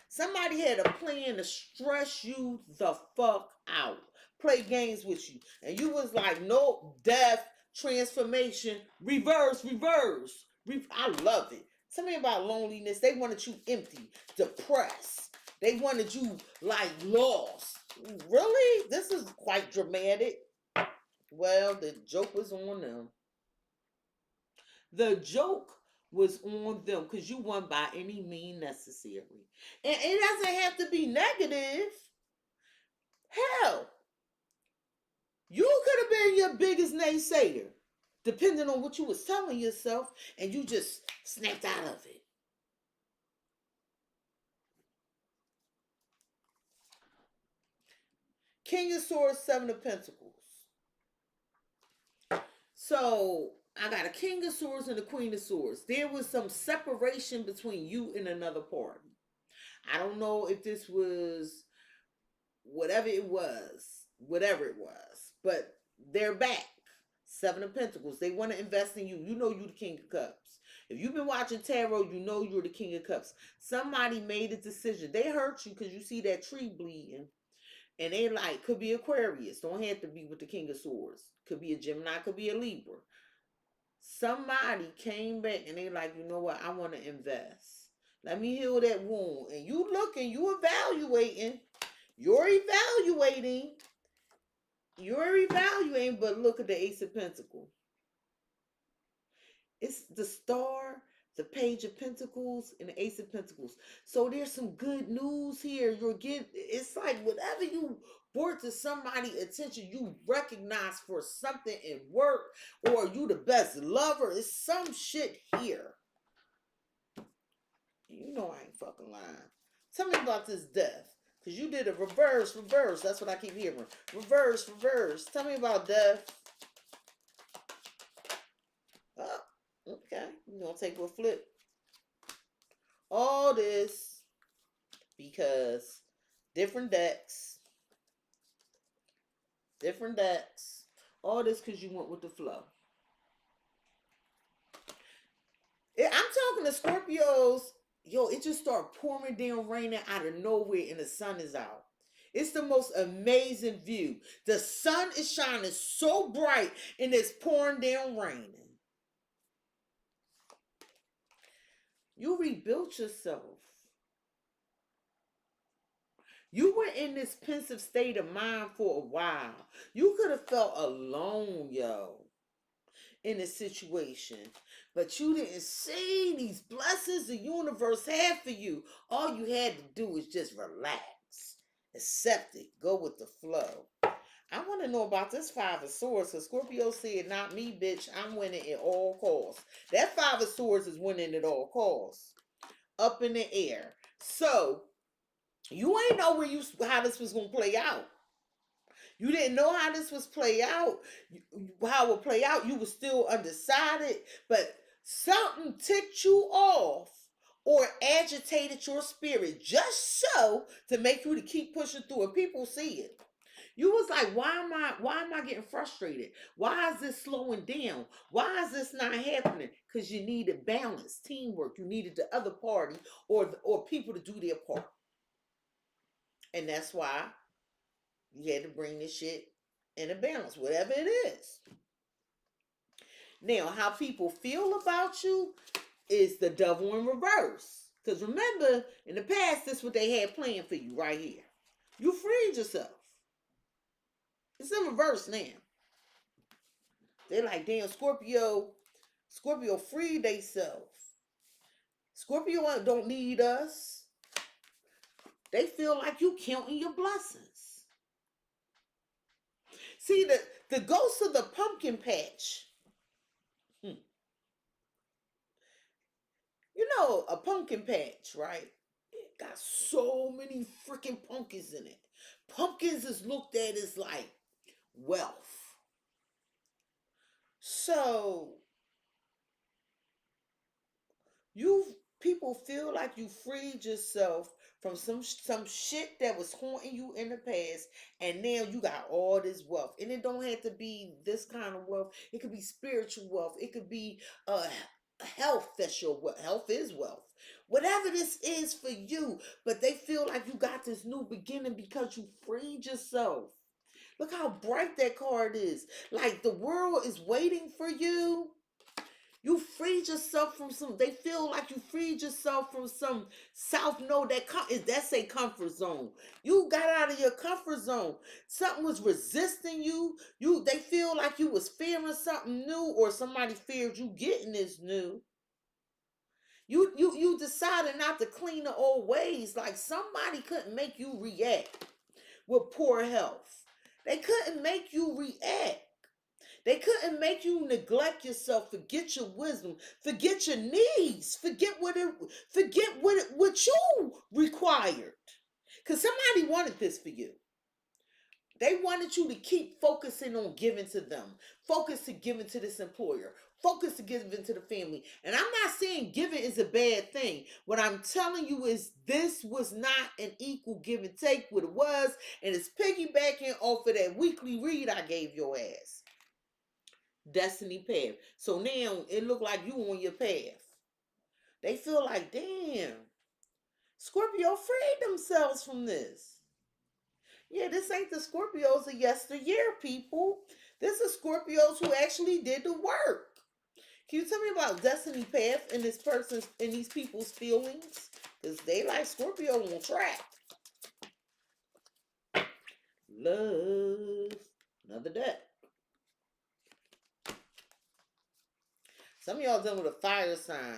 Somebody had a plan to stress you the fuck out. Play games with you. And you was like, nope, death, transformation, reverse. I love it. Tell me about loneliness. They wanted you empty, depressed. They wanted you like lost. Really? This is quite dramatic. Well, the joke was on them. The joke was on them because you won by any means necessary. And it doesn't have to be negative. Hell, you could have been your biggest naysayer, depending on what you was telling yourself, and you just snapped out of it. King of Swords, Seven of Pentacles. So I got a King of Swords and a Queen of Swords. There was some separation between you and another party. I don't know if this was whatever it was, but they're back. Seven of Pentacles. They want to invest in you. You know you're the King of Cups. If you've been watching tarot, you know you're the King of Cups. Somebody made a decision. They hurt you because you see that tree bleeding. And they like, could be Aquarius. Don't have to be with the King of Swords. Could be a Gemini, could be a Libra. Somebody came back and they like, you know what? I want to invest. Let me heal that wound. And you looking, you evaluating. You're evaluating, but look at the Ace of Pentacles. It's the Star, the Page of Pentacles and the Ace of Pentacles. So there's some good news here. You're getting, it's like whatever you brought to somebody's attention, you recognize for something in work, or you the best lover. It's some shit here. You know I ain't fucking lying. Tell me about this death. Because you did a reverse. That's what I keep hearing. Reverse. Tell me about death. Oh, okay. We're going to take a flip. All this because different decks. All this because you went with the flow. I'm talking to Scorpios. Yo, it just started pouring down, raining out of nowhere, and the sun is out. It's the most amazing view. The sun is shining so bright, and it's pouring down, raining. You rebuilt yourself. You were in this pensive state of mind for a while. You could have felt alone, yo, in a situation. But you didn't see these blessings the universe had for you. All you had to do is just relax. Accept it. Go with the flow. I want to know about this Five of Swords. Because Scorpio said, not me, bitch. I'm winning at all costs. That Five of Swords is winning at all costs. Up in the air. So, you ain't know how this was going to play out. You didn't know how this was play out. How it would play out. You were still undecided. But something ticked you off or agitated your spirit just so to make you to keep pushing through it. People see it. You was like, why am I getting frustrated? Why is this slowing down? Why is this not happening? Because you needed balance, teamwork. You needed the other party or people to do their part. And that's why you had to bring this shit in a balance, whatever it is. Now, how people feel about you is the devil in reverse. Because remember, in the past, this is what they had planned for you right here. You freed yourself. It's in reverse now. They're like, damn, Scorpio freed theyself. Scorpio don't need us. They feel like you counting your blessings. See, the ghost of the pumpkin patch. You know, a pumpkin patch, right? It got so many freaking pumpkins in it. Pumpkins is looked at as like wealth. So, people feel like you freed yourself from some shit that was haunting you in the past, and now you got all this wealth. And it don't have to be this kind of wealth. It could be spiritual wealth. It could be health. That's your wealth. Health is wealth. Whatever this is for you, but they feel like you got this new beginning because you freed yourself. Look how bright that card is. Like the world is waiting for you. You freed yourself from they feel like you freed yourself from some south node that's a comfort zone. You got out of your comfort zone. Something was resisting you. They feel like you was fearing something new, or somebody feared you getting this new. You decided not to clean the old ways. Like somebody couldn't make you react with poor health. They couldn't make you react. They couldn't make you neglect yourself, forget your wisdom, forget your needs, forget what you required. Because somebody wanted this for you. They wanted you to keep focusing on giving to them, focus to giving to this employer, focus to giving to the family. And I'm not saying giving is a bad thing. What I'm telling you is this was not an equal give and take. What it was, and it's piggybacking off of that weekly read I gave your ass. Destiny path. So now it look like you on your path. They feel like, damn, Scorpio freed themselves from this. Yeah, this ain't the Scorpios of yesteryear, people. This is Scorpios who actually did the work. Can you tell me about destiny path and these people's feelings? Because they like Scorpio on track. Love. Another deck. Some of y'all dealing with a fire sign.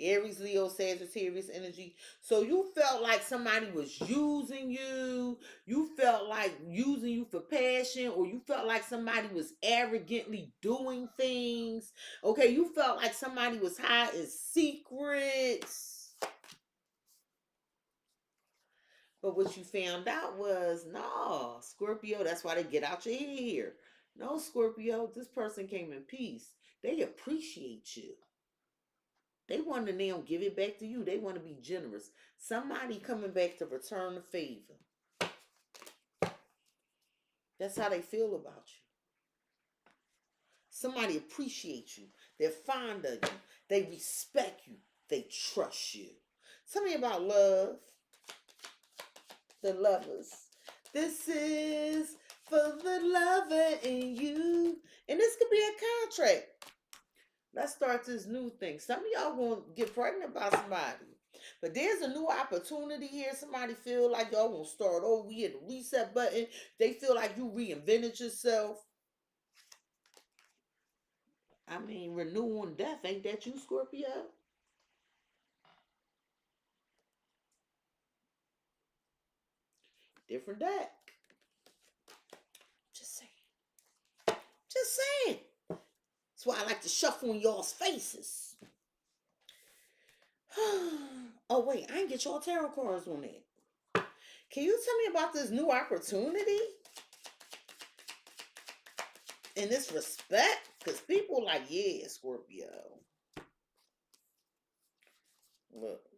Aries, Leo, Sagittarius energy. So you felt like somebody was using you. You felt like using you for passion, or you felt like somebody was arrogantly doing things. Okay, you felt like somebody was hiding secrets. But what you found out was, no, Scorpio, that's why they get out your hair. No, Scorpio, this person came in peace. They appreciate you. They want to now give it back to you. They want to be generous. Somebody coming back to return the favor. That's how they feel about you. Somebody appreciates you. They're fond of you. They respect you. They trust you. Tell me about love. The lovers. This is for the lover in you. And this could be a contract. Let's start this new thing. Some of y'all gonna get pregnant by somebody. But there's a new opportunity here. Somebody feel like y'all gonna start over. We hit the reset button. They feel like you reinvented yourself. I mean, renewal and death. Ain't that you, Scorpio? Different deck. Just saying. Just saying. That's why I like to shuffle in y'all's faces. Oh, wait. I ain't get y'all tarot cards on that. Can you tell me about this new opportunity? In this respect? Because people like, yeah, Scorpio. Look.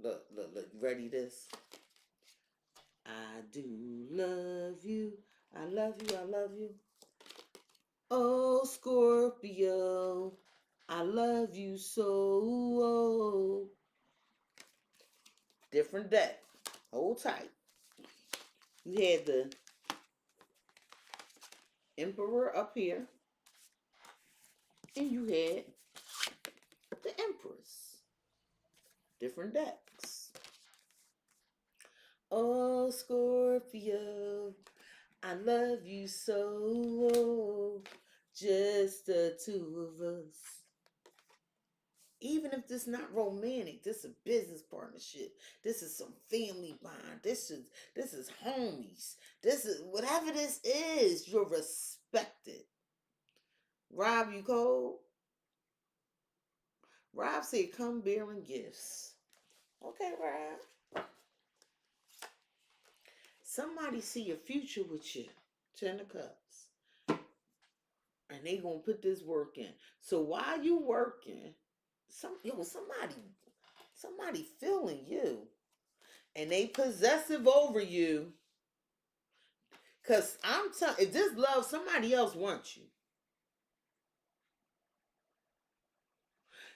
Look. You ready this? I do love you. I love you. I love you. Oh, Scorpio. I love you so. Different deck. Hold tight. You had the Emperor up here. And you had the Empress. Different decks. Oh, Scorpio. I love you so. Just the two of us. Even if this not romantic, this is a business partnership. This is some family bond. This is homies. This is whatever this is, you're respected. Rob, you cold? Rob said, come bearing gifts. Okay, Rob. Somebody see a future with you. 10 of Cups. And they gonna put this work in. So while you working, somebody feeling you. And they possessive over you. Because I'm telling, if this love, somebody else wants you.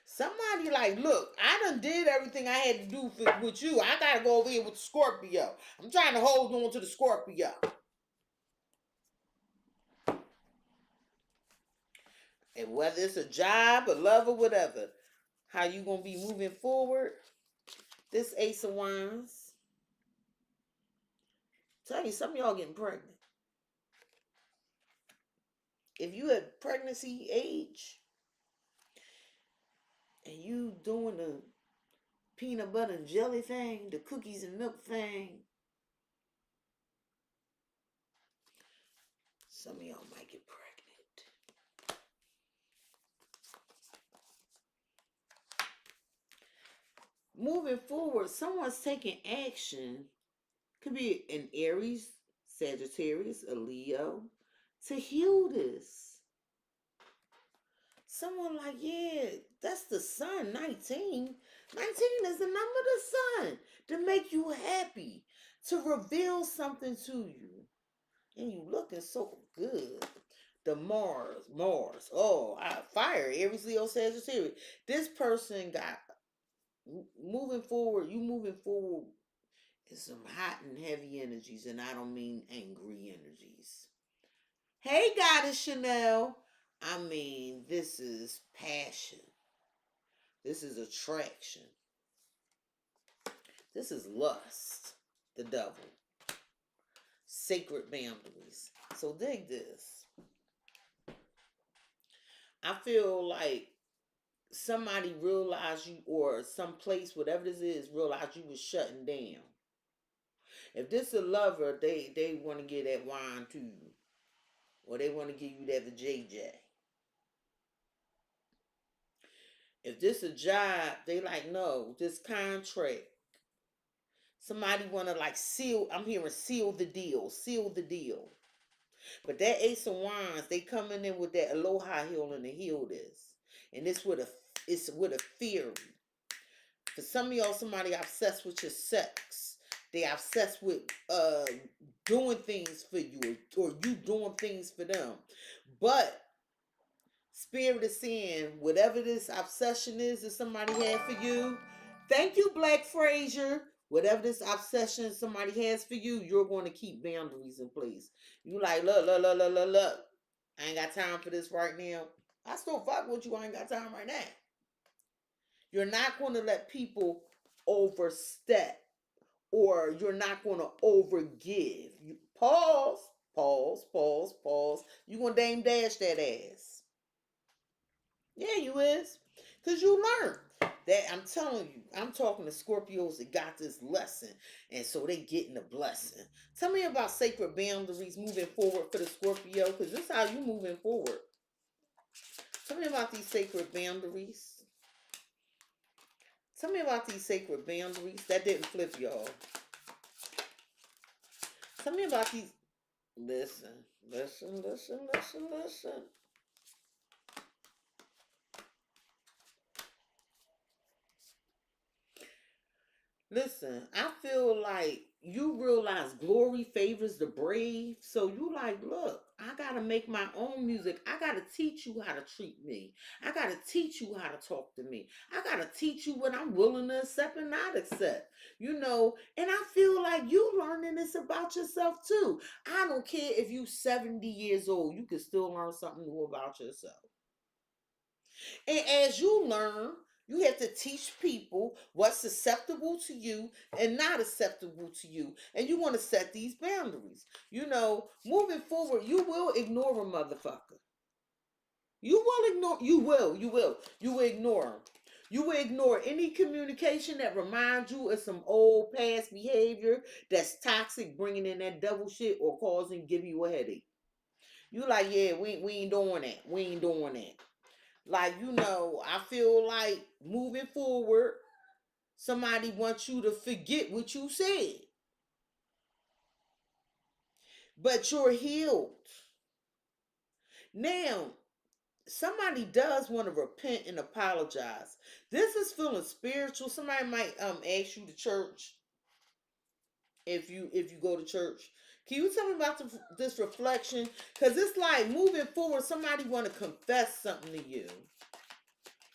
Somebody like, look, I done did everything I had to do with you. I got to go over here with the Scorpio. I'm trying to hold on to the Scorpio. And whether it's a job, a love, or whatever, how you going to be moving forward, this Ace of Wands. Tell you, some of y'all getting pregnant. If you at pregnancy age, and you doing the peanut butter and jelly thing, the cookies and milk thing, some of y'all might get pregnant. Moving forward, someone's taking action. Could be an Aries, Sagittarius, a Leo, to heal this. Someone like, yeah, that's the sun, 19. 19 is the number of the sun to make you happy, to reveal something to you. And you looking so good. The Mars. Oh, fire, Aries, Leo, Sagittarius. This person got, moving forward is some hot and heavy energies, and I don't mean angry energies. Hey, Goddess Chanel. I mean, this is passion. This is attraction. This is lust. The devil. Sacred boundaries. So dig this. I feel like somebody realized you, or some place, whatever this is, realized you was shutting down. If this a lover, they want to get that wine to you, or they want to give you that JJ. If this a job, they like, no, this contract. Somebody want to like seal, I'm hearing seal the deal, seal the deal. But that Ace of Wands, they coming in with that aloha heel and the heel this. And it's with a theory. For some of y'all, somebody obsessed with your sex. They obsessed with doing things for you, or you doing things for them. But Spirit is saying, whatever this obsession is that somebody had for you, thank you, Black Frazier. Whatever this obsession somebody has for you, you're going to keep boundaries in place. You like, look. I ain't got time for this right now. I still fuck with you. I ain't got time right now. You're not going to let people overstep, or you're not going to overgive. You pause. You going to dame dash that ass. Yeah, you is. Because you learned that. I'm telling you, I'm talking to Scorpios that got this lesson. And so they getting a blessing. Tell me about sacred boundaries moving forward for the Scorpio. Because this is how you moving forward. Tell me about these sacred boundaries. Tell me about these sacred boundaries. That didn't flip, y'all. Tell me about these. Listen. Listen, I feel like you realize glory favors the brave. So you like, look, I got to make my own music. I got to teach you how to treat me. I got to teach you how to talk to me. I got to teach you what I'm willing to accept and not accept. You know, and I feel like you learning this about yourself too. I don't care if you 70 years old. You can still learn something new about yourself. And as you learn, you have to teach people what's acceptable to you and not acceptable to you. And you want to set these boundaries. You know, moving forward, you will ignore a motherfucker. You will ignore them. You will ignore any communication that reminds you of some old past behavior that's toxic, bringing in that devil shit or give you a headache. You like, yeah, we ain't doing that. We ain't doing that. Like, you know, I feel like moving forward, somebody wants you to forget what you said. But you're healed. Now, somebody does want to repent and apologize. This is feeling spiritual. Somebody might ask you to church if you go to church. Can you tell me about this reflection? Because it's like moving forward, somebody want to confess something to you.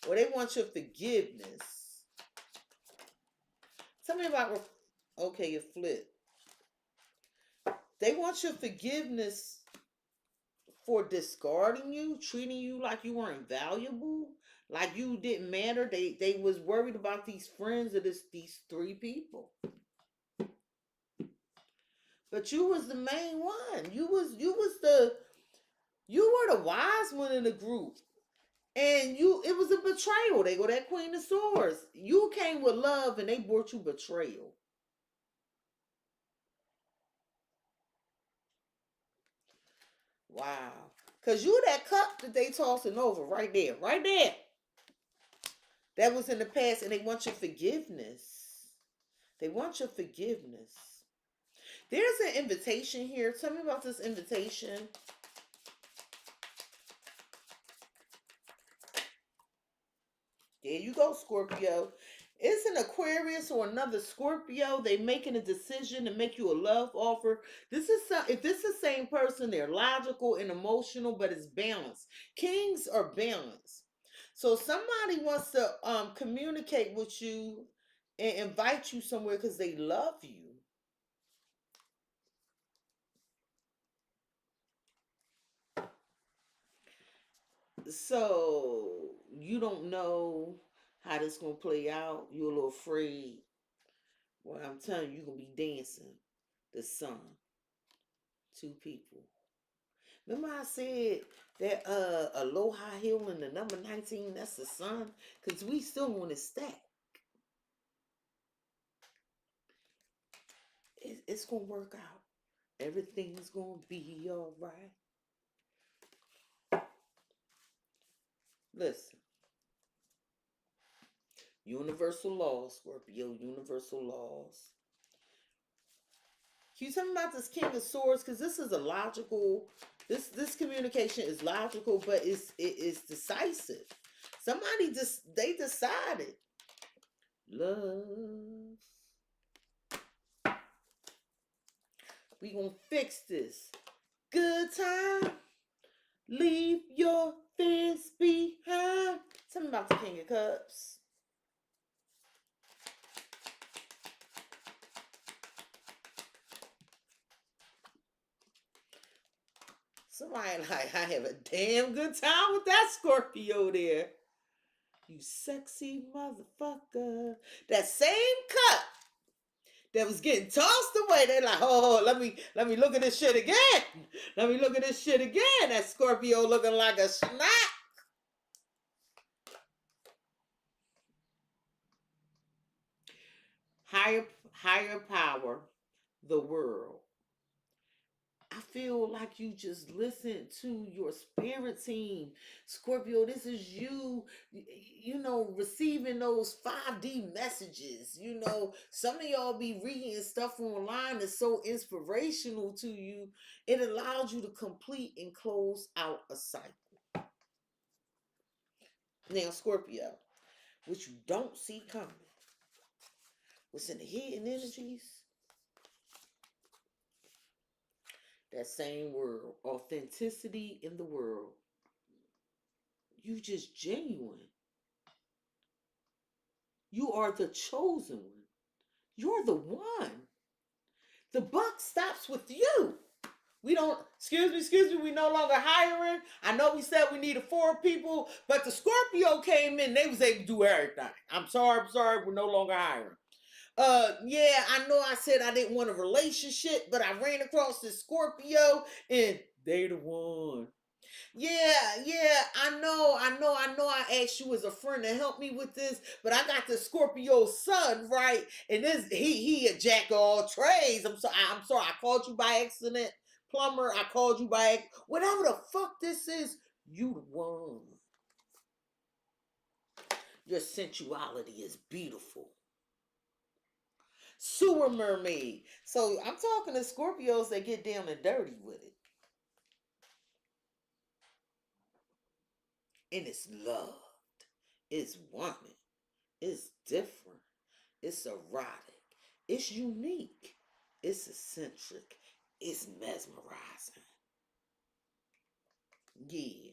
Or they want your forgiveness. Tell me about, okay, it flipped. They want your forgiveness for discarding you, treating you like you weren't valuable, like you didn't matter. They was worried about these friends of these three people. But you was the main one. You were the wise one in the group. And it was a betrayal. They go that Queen of Swords. You came with love and they brought you betrayal. Wow. Because you that cup that they tossing over right there. Right there. That was in the past, and they want your forgiveness. They want your forgiveness. There's an invitation here. Tell me about this invitation. There you go, Scorpio. It's an Aquarius or another Scorpio. They making a decision to make you a love offer. If this is the same person, they're logical and emotional, but it's balanced. Kings are balanced. So somebody wants to communicate with you and invite you somewhere because they love you. So you don't know how this gonna play out. You're a little afraid. Well, I'm telling you, you're gonna be dancing the sun. Two people. Remember I said that a low high heel and the number 19, that's the sun? Because we still want to stack. It's going to work out. Everything's going to be all right. Listen. Universal laws, Scorpio. Universal laws. Can you tell me about this King of Swords? Because this is a logical... This communication is logical, but it's decisive. Somebody they decided. Love. We gonna fix this. Good time. Leave your fears behind. Tell me about the King of Cups. Somebody like, I have a damn good time with that Scorpio there. You sexy motherfucker. That same cup that was getting tossed away. They're like, oh, let me look at this shit again. Let me look at this shit again. That Scorpio looking like a snack. Higher power, the world. I feel like you just listen to your spirit team. Scorpio, this is you, receiving those 5D messages. Some of y'all be reading stuff online that's so inspirational to you. It allows you to complete and close out a cycle. Now, Scorpio, which you don't see coming, what's in the hidden energies? That same word, authenticity in the world. You just genuine. You are the chosen one. You're the one. The buck stops with you. We don't, excuse me, we no longer hiring. I know we said we needed 4 people, but the Scorpio came in, they was able to do everything. I'm sorry, we're no longer hiring. Yeah, I know I said I didn't want a relationship, but I ran across this Scorpio and they the one. Yeah, I know. I asked you as a friend to help me with this, but I got the Scorpio sun, right? And this he a jack of all trades. I'm sorry. I called you by accident, plumber. I called you by whatever the fuck this is. You the one. Your sensuality is beautiful. Sewer mermaid. So I'm talking to Scorpios that get down and dirty with it. And it's loved. It's wanted. It's different. It's erotic. It's unique. It's eccentric. It's mesmerizing. Yeah.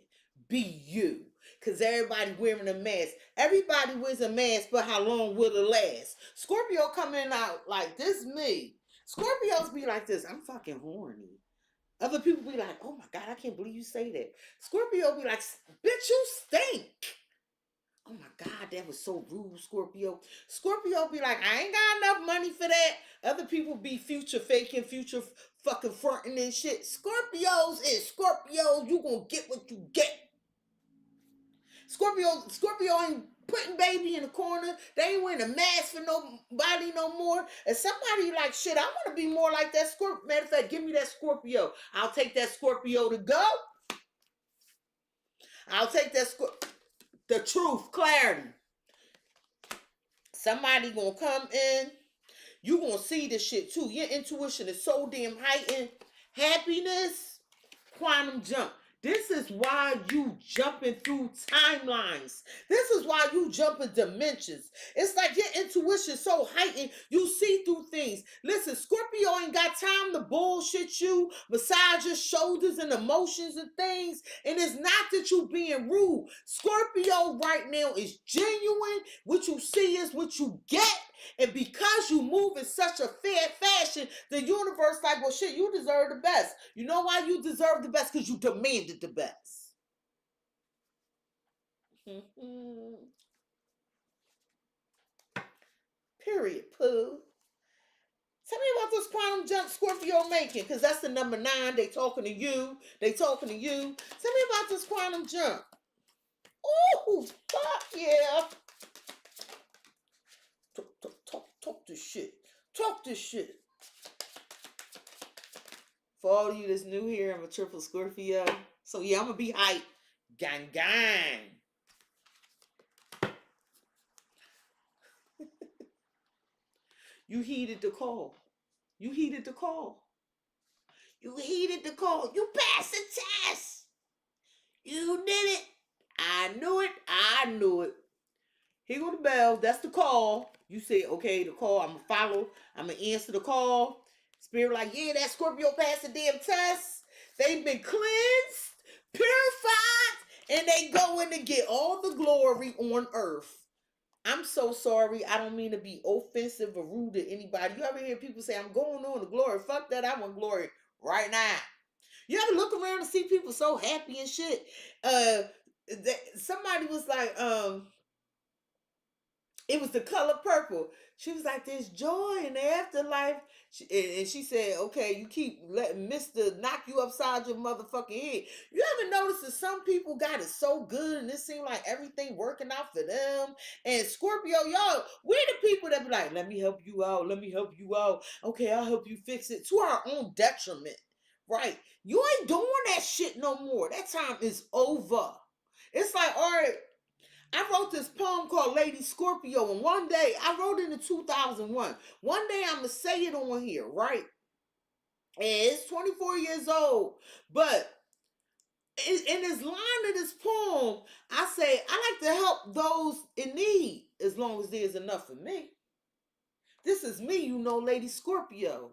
Be you. Because everybody wearing a mask. Everybody wears a mask, but how long will it last? Scorpio coming out like this me. Scorpios be like this. I'm fucking horny. Other people be like, oh my God, I can't believe you say that. Scorpio be like, bitch, you stink. Oh my God, that was so rude, Scorpio. Scorpio be like, I ain't got enough money for that. Other people be future faking, future fucking fronting and shit. Scorpios is Scorpios. You gonna get what you get. Scorpio ain't putting baby in the corner. They ain't wearing a mask for nobody no more. And somebody like, shit, I want to be more like that Scorpio. Matter of fact, give me that Scorpio. I'll take that Scorpio to go. I'll take that the truth, clarity. Somebody gonna come in. You gonna see this shit too. Your intuition is so damn heightened. Happiness, quantum jump. This is why you jumping through timelines. This is why you jumping dimensions. It's like your intuition so heightened, you see through things. Listen, Scorpio ain't got time to bullshit you, massage your shoulders and emotions and things. And it's not that you being rude. Scorpio right now is genuine. What you see is what you get. And because you move in such a fair fashion, the universe like, well, shit, you deserve the best. You know why you deserve the best? Because you demanded the best. Period, poo. Tell me about this quantum jump Scorpio making? Because that's the number 9. They talking to you. They talking to you. Tell me about this quantum jump. Ooh, fuck yeah. Talk this shit. Talk this shit. For all of you that's new here, I'm a triple Scorpio. So yeah, I'm going to be hype. Gang, gang. You heeded the call. You heeded the call. You heeded the call. You passed the test. You did it. I knew it. I knew it. Here go the bell. That's the call. You say, okay, the call. I'm going to follow. I'm going to answer the call. Spirit like, yeah, that Scorpio passed the damn test. They've been cleansed, purified, and they going to get all the glory on earth. I'm so sorry. I don't mean to be offensive or rude to anybody. You ever hear people say, I'm going on to glory? Fuck that. I want glory right now. You ever look around and see people so happy and shit? Somebody was like, it was the color purple. She was like, there's joy in the afterlife. And she said, okay, you keep letting Mr. knock you upside your motherfucking head. You ever notice that some people got it so good and it seemed like everything working out for them? And Scorpio, y'all, we're the people that be like, let me help you out. Let me help you out. Okay, I'll help you fix it to our own detriment. Right? You ain't doing that shit no more. That time is over. It's like, all right, I wrote this poem called Lady Scorpio, and one day, I wrote it in 2001. One day, I'm going to say it on here, right? And it's 24 years old. But in this line of this poem, I say, I like to help those in need as long as there's enough for me. This is me, you know, Lady Scorpio.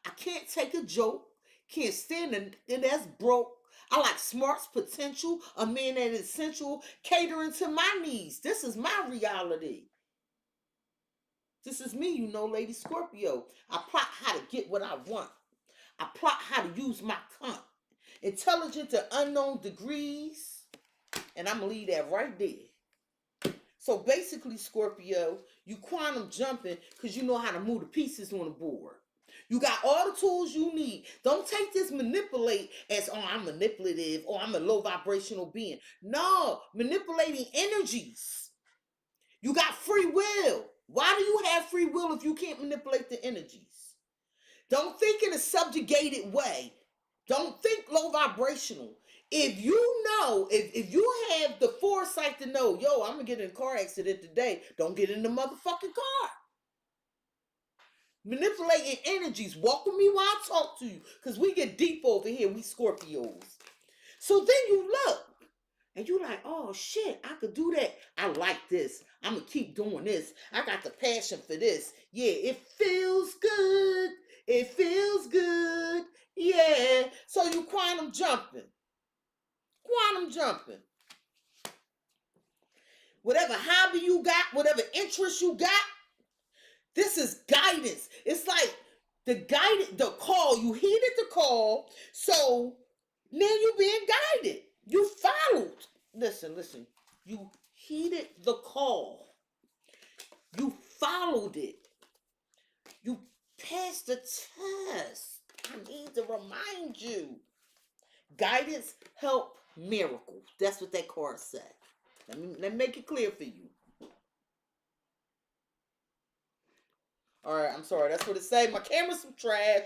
I can't take a joke. Can't stand and that's broke. I like smarts, potential, a man that is essential, catering to my needs. This is my reality. This is me, you know, Lady Scorpio. I plot how to get what I want. I plot how to use my cunt. Intelligent to unknown degrees. And I'm going to leave that right there. So basically, Scorpio, you quantum jumping because you know how to move the pieces on the board. You got all the tools you need. Don't take this manipulate as, oh, I'm manipulative or I'm a low vibrational being. No, manipulating energies. You got free will. Why do you have free will if you can't manipulate the energies? Don't think in a subjugated way. Don't think low vibrational. If you know, if you have the foresight to know, yo, I'm going to get in a car accident today, don't get in the motherfucking car. Manipulating energies. Walk with me while I talk to you. Because we get deep over here. We Scorpios. So then you look. And you like, oh shit, I could do that. I like this. I'm going to keep doing this. I got the passion for this. Yeah, it feels good. It feels good. Yeah. So you quantum jumping. Quantum jumping. Whatever hobby you got, whatever interest you got, this is guidance. It's like the call. You heeded the call, so now you being guided. You followed. Listen. You heeded the call. You followed it. You passed the test. I need to remind you. Guidance, help, miracle. That's what that card said. Let me make it clear for you. All right, I'm sorry. That's what it say. My camera's some trash.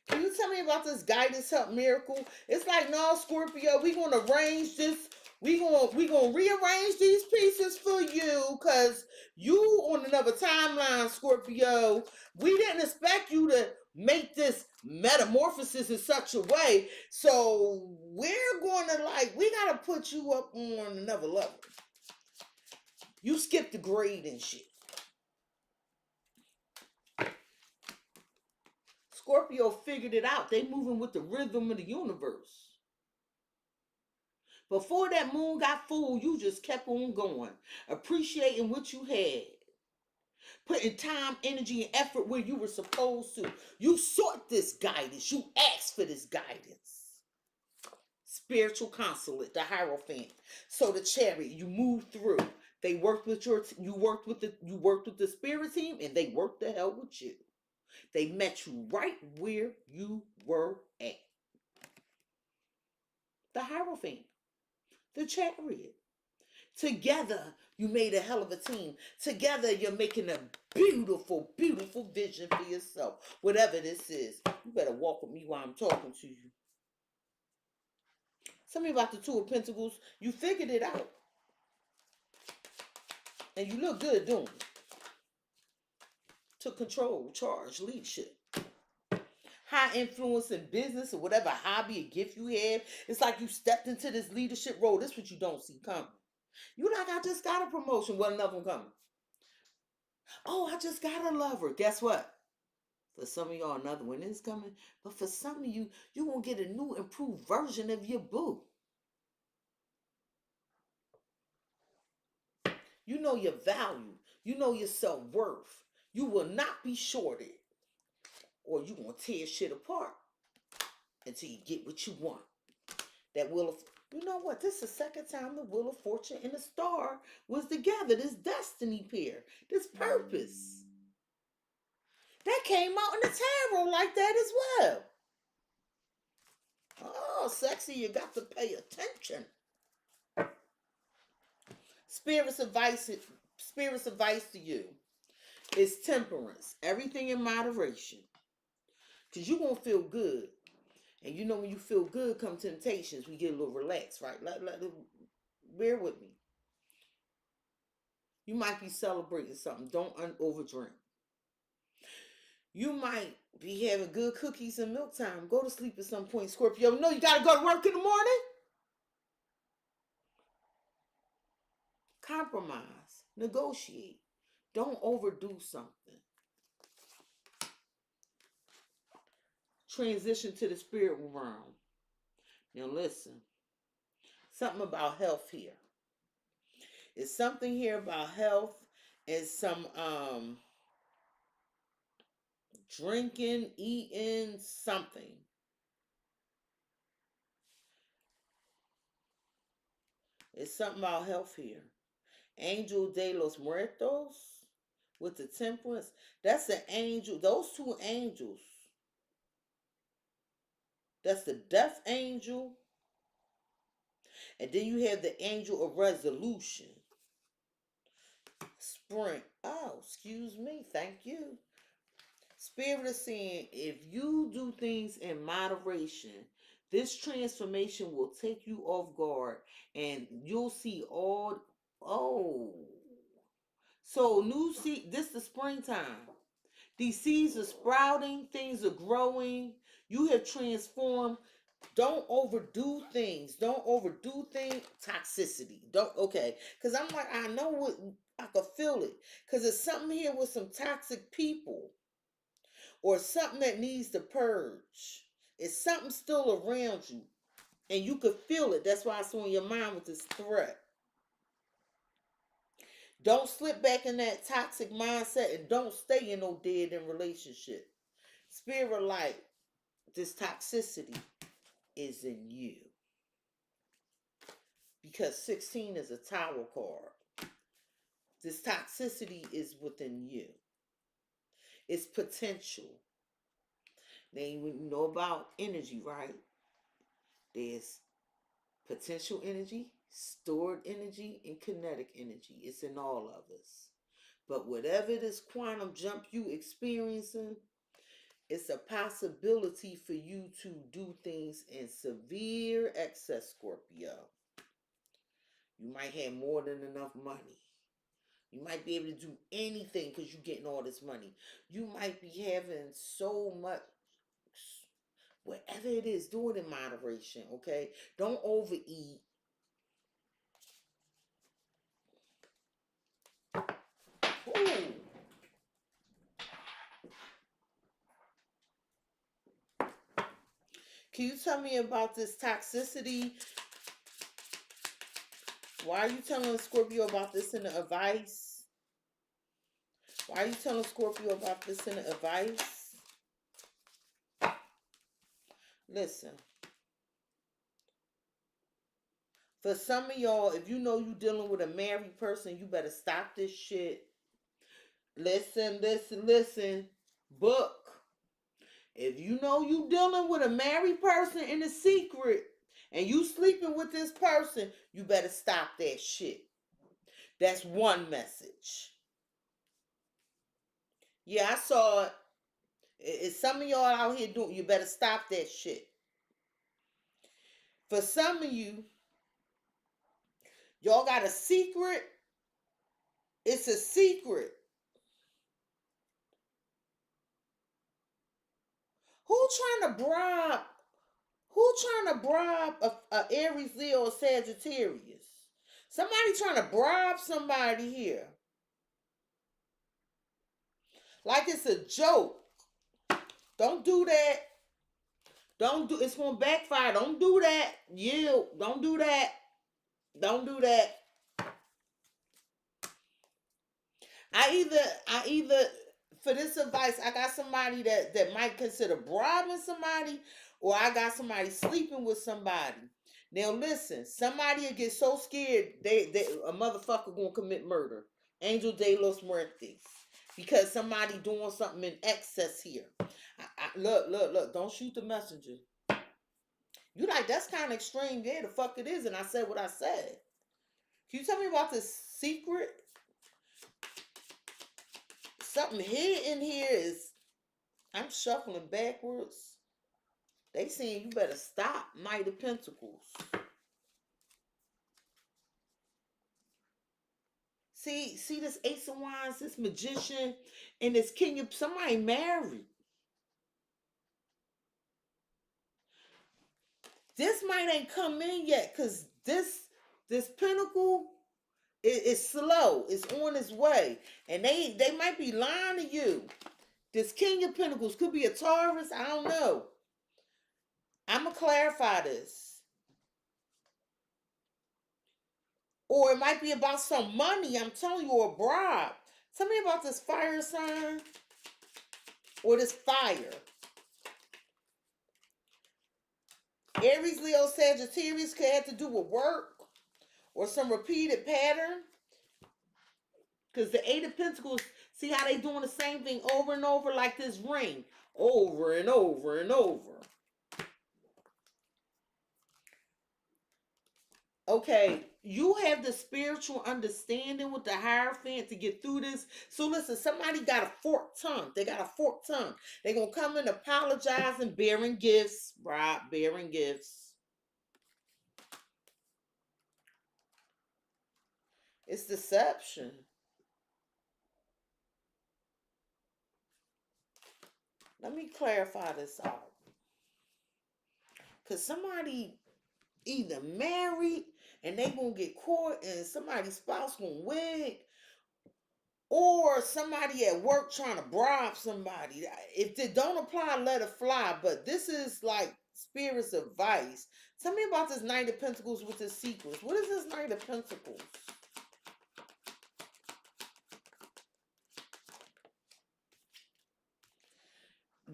Can you tell me about this guidance, help, miracle? It's like, no, Scorpio, we going to arrange this. We gonna rearrange these pieces for you because you on another timeline, Scorpio. We didn't expect you to make this metamorphosis in such a way. So we're going to we got to put you up on another level. You skipped the grade and shit. Scorpio figured it out. They moving with the rhythm of the universe. Before that moon got full, you just kept on going. Appreciating what you had. Putting time, energy, and effort where you were supposed to. You sought this guidance. You asked for this guidance. Spiritual consulate, the Hierophant. So the chariot, you moved through. They worked with you worked with the spirit team, and they worked the hell with you. They met you right where you were at. The Hierophant, the Chariot. Together, you made a hell of a team. Together, you're making a beautiful, beautiful vision for yourself. Whatever this is, you better walk with me while I'm talking to you. Something about the Two of Pentacles, you figured it out. And you look good doing it. Took control, charge, leadership. High influence in business or whatever hobby or gift you have. It's like you stepped into this leadership role. This is what you don't see coming. You like, I just got a promotion. Well, another one coming. Oh, I just got a lover. Guess what? For some of y'all, another one is coming. But for some of you, you're going to get a new, improved version of your boo. You know your value. You know your self-worth. You will not be shorted. Or you're going to tear shit apart until you get what you want. That Wheel of... You know what? This is the second time the Wheel of Fortune and the Star was together. This destiny pair. This purpose. That came out in the tarot like that as well. Oh, sexy, you got to pay attention. Spirit's advice to you is temperance. Everything in moderation. Because you're going to feel good. And you know when you feel good come temptations, we get a little relaxed, right? Bear with me. You might be celebrating something. Don't overdrink. You might be having good cookies and milk time. Go to sleep at some point, Scorpio. No, you got to go to work in the morning. Compromise. Negotiate. Don't overdo something. Transition to the spirit realm. Now listen. Something about health here. It's something here about health and some drinking, eating, something. It's something about health here. Angel de los Muertos with the temperance. That's an angel. Those two angels. That's the death angel. And then you have the angel of resolution. Spring. Oh, excuse me. Thank you. Spirit is saying, if you do things in moderation, this transformation will take you off guard and you'll see all, oh. So new seed, this is the springtime. These seeds are sprouting, things are growing. You have transformed. Don't overdo things. Don't overdo things. Toxicity. Don't, okay. Because I'm like, I know what, I could feel it. Because there's something here with some toxic people. Or something that needs to purge. It's something still around you. And you could feel it. That's why it's on your mind with this threat. Don't slip back in that toxic mindset and don't stay in no dead-end relationship. Spirit light, this toxicity is in you. Because 16 is a Tower card. This toxicity is within you. It's potential. Now you know about energy, right? There's potential energy, stored energy, and kinetic energy. It's in all of us. But whatever this quantum jump you experiencing, it's a possibility for you to do things in severe excess, Scorpio. You might have more than enough money. You might be able to do anything because you're getting all this money. You might be having so much. Whatever it is, do it in moderation, okay? Don't overeat. Ooh. Can you tell me about this toxicity? Why are you telling Scorpio about this in the advice? Why are you telling Scorpio about this in the advice? Listen. For some of y'all, if you know you dealing with a married person, you better stop this shit. Listen, listen, listen. Book. If you know you dealing with a married person in a secret and you sleeping with this person, you better stop that shit. That's one message. Yeah, I saw it. It's some of y'all out here doing, you better stop that shit. For some of you, y'all got a secret. It's a secret. Who trying to bribe? Who trying to bribe a Aries, Leo, or Sagittarius? Somebody trying to bribe somebody here. Like it's a joke. Don't do that. Don't do. It's gonna backfire. Don't do that. You don't do that. Don't do that. I either for this advice, I got somebody that might consider bribing somebody, or I got somebody sleeping with somebody. Now listen, somebody will get so scared they a motherfucker gonna commit murder. Angel de los Muertes. Because somebody doing something in excess here. Look, don't shoot the messenger. You like, that's kind of extreme. Yeah, the fuck it is. And I said what I said. Can you tell me about this secret? Something hidden here is, I'm shuffling backwards. They saying you better stop. Knight of Pentacles. See this Ace of Wands, this Magician, and this King of, somebody married. This might ain't come in yet, because this Pentacle is slow. It's on its way. And they might be lying to you. This King of Pentacles could be a Taurus. I don't know. I'm going to clarify this. Or it might be about some money. I'm telling you, or a bribe. Tell me about this fire sign. Or this fire. Aries, Leo, Sagittarius could have to do with work. Or some repeated pattern. Because the Eight of Pentacles, see how they doing the same thing over and over, like this ring. Over and over and over. Okay, you have the spiritual understanding with the Hierophant to get through this. So listen, somebody got a forked tongue. They got a forked tongue. They're going to come and apologize and bearing gifts. Right, bearing gifts. It's deception. Let me clarify this out. Because somebody either married and they going to get caught and somebody's spouse going to wig, or somebody at work trying to bribe somebody. If they don't apply, let it fly. But this is like spirit's advice. Tell me about this Knight of Pentacles with the secrets. What is this Knight of Pentacles?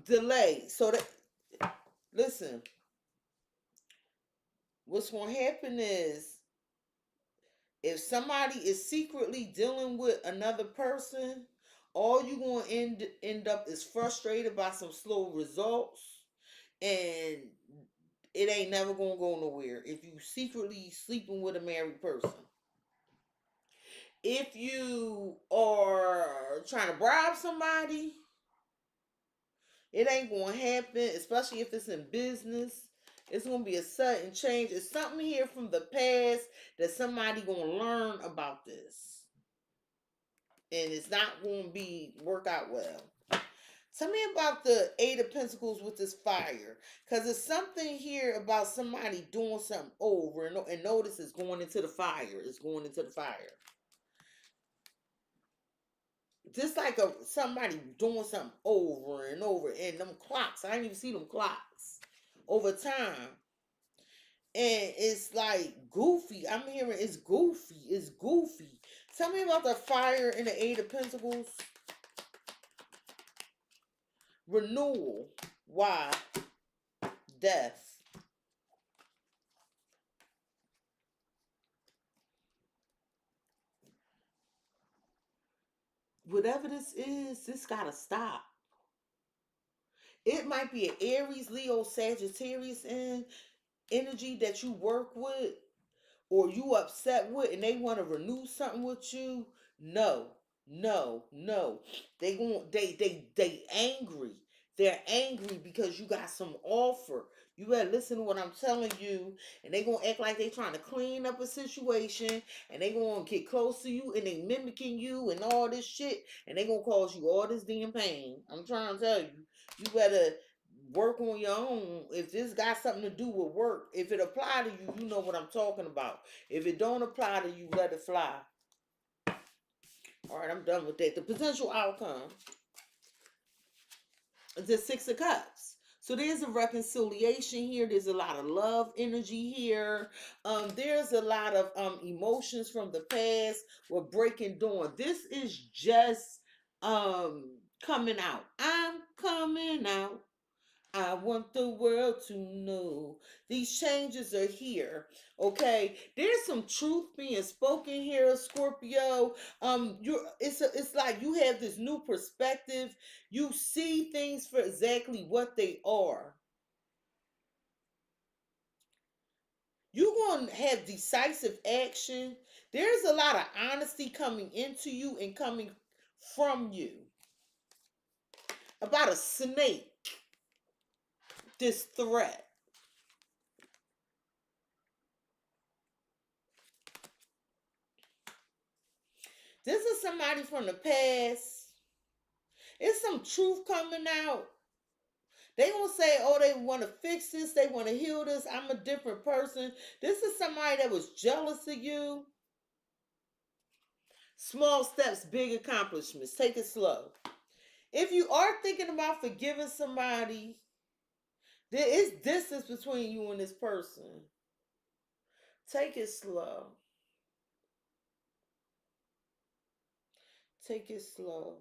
Delay. So that, listen, what's going to happen is, if somebody is secretly dealing with another person, all you're going to end up is frustrated by some slow results, and it ain't never going to go nowhere if you secretly sleeping with a married person. If you are trying to bribe somebody, it ain't going to happen, especially if it's in business. It's going to be a sudden change. It's something here from the past that somebody going to learn about this. And it's not going to work out well. Tell me about the Eight of Pentacles with this fire. Because there's something here about somebody doing something over. And notice it's going into the fire. It's going into the fire. Just like somebody doing something over and over. And them clocks. I didn't even see them clocks. Over time. And it's like goofy. I'm hearing it's goofy. It's goofy. Tell me about the fire in the Eight of Pentacles. Renewal. Why? Death. whatever this gotta stop. It might be an Aries, Leo, Sagittarius energy that you work with or you upset with and they want to renew something with you. No, no. They angry. They're angry because you got some offer. You better listen to what I'm telling you, and they gonna act like they trying to clean up a situation, and they gonna get close to you, and they mimicking you and all this shit, and they gonna cause you all this damn pain. I'm trying to tell you, you better work on your own. If this got something to do with work, if it apply to you, you know what I'm talking about. If it don't apply to you, let it fly. All right, I'm done with that. The potential outcome is the Six of Cups. So there's a reconciliation here. There's a lot of love energy here. There's a lot of emotions from the past. We're breaking dawn. This is just coming out. I'm coming out. I want the world to know these changes are here. Okay, there's some truth being spoken here, Scorpio. It's like you have this new perspective. You see things for exactly what they are. You're going to have decisive action. There's a lot of honesty coming into you and coming from you about a snake. This threat. This is somebody from the past. It's some truth coming out. They gonna say, oh, they want to fix this. They want to heal this. I'm a different person. This is somebody that was jealous of you. Small steps, big accomplishments. Take it slow. If you are thinking about forgiving somebody, there is distance between you and this person. Take it slow. Take it slow.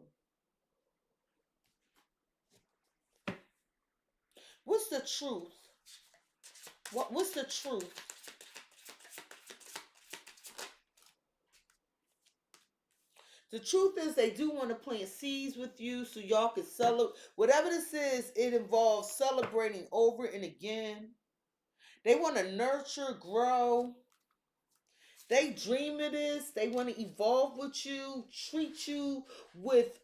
What's the truth? What's the truth? The truth is they do want to plant seeds with you so y'all can celebrate. Whatever this is, it involves celebrating over and again. They want to nurture, grow. They dream of this. They want to evolve with you, treat you with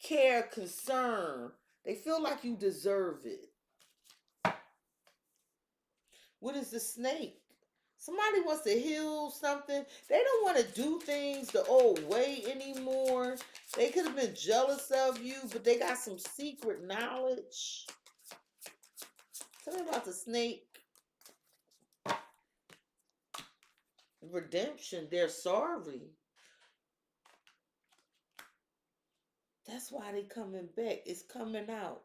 care, concern. They feel like you deserve it. What is the snake? Somebody wants to heal something. They don't want to do things the old way anymore. They could have been jealous of you, but they got some secret knowledge. Tell me about the snake. Redemption. They're sorry. That's why they coming back. It's coming out.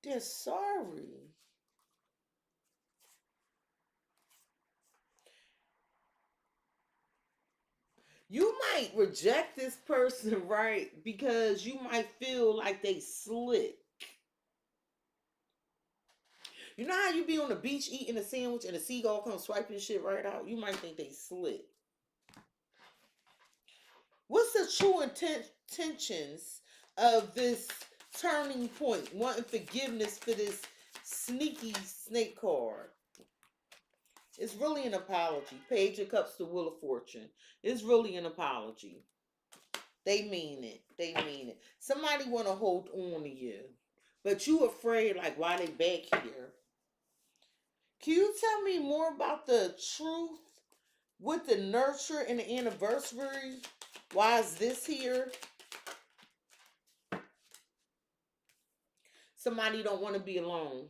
They're sorry. You might reject this person, right? Because you might feel like they slick. You know how you be on the beach eating a sandwich and a seagull comes swiping shit right out? You might think they slick. What's the true intentions of this turning point? Wanting forgiveness for this sneaky snake card. It's really an apology. Page of Cups to Wheel of Fortune. It's really an apology. They mean it. They mean it. Somebody want to hold on to you. But you afraid, like, why they back here? Can you tell me more about the truth with the nurture and the anniversary? Why is this here? Somebody don't want to be alone.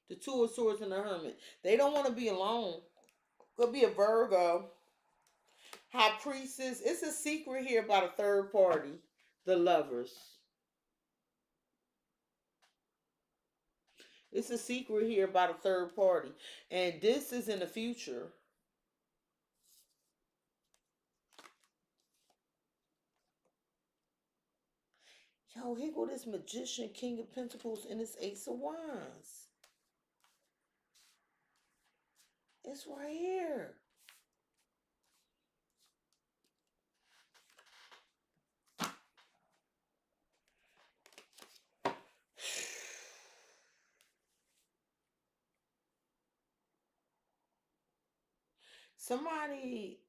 The Two of Swords and the Hermit. They don't want to be alone. Could be a Virgo. High Priestess. It's a secret here about a third party. The Lovers. It's a secret here about a third party. And this is in the future. Yo, here go this Magician, King of Pentacles, and this Ace of Wands. It's right here. Somebody,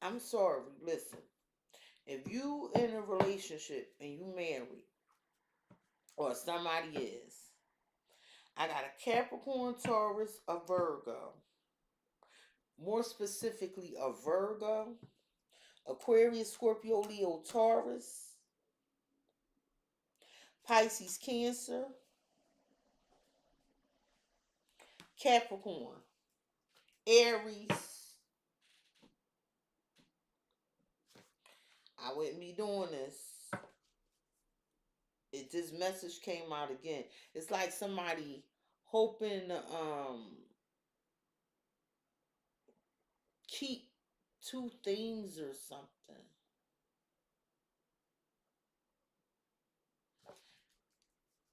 I'm sorry, listen. If you in a relationship and you married, or somebody is, I got a Capricorn, Taurus, a Virgo. More specifically, a Virgo, Aquarius, Scorpio, Leo, Taurus, Pisces, Cancer, Capricorn, Aries. I wouldn't be doing this. This message came out again. It's like somebody hoping to keep two things or something.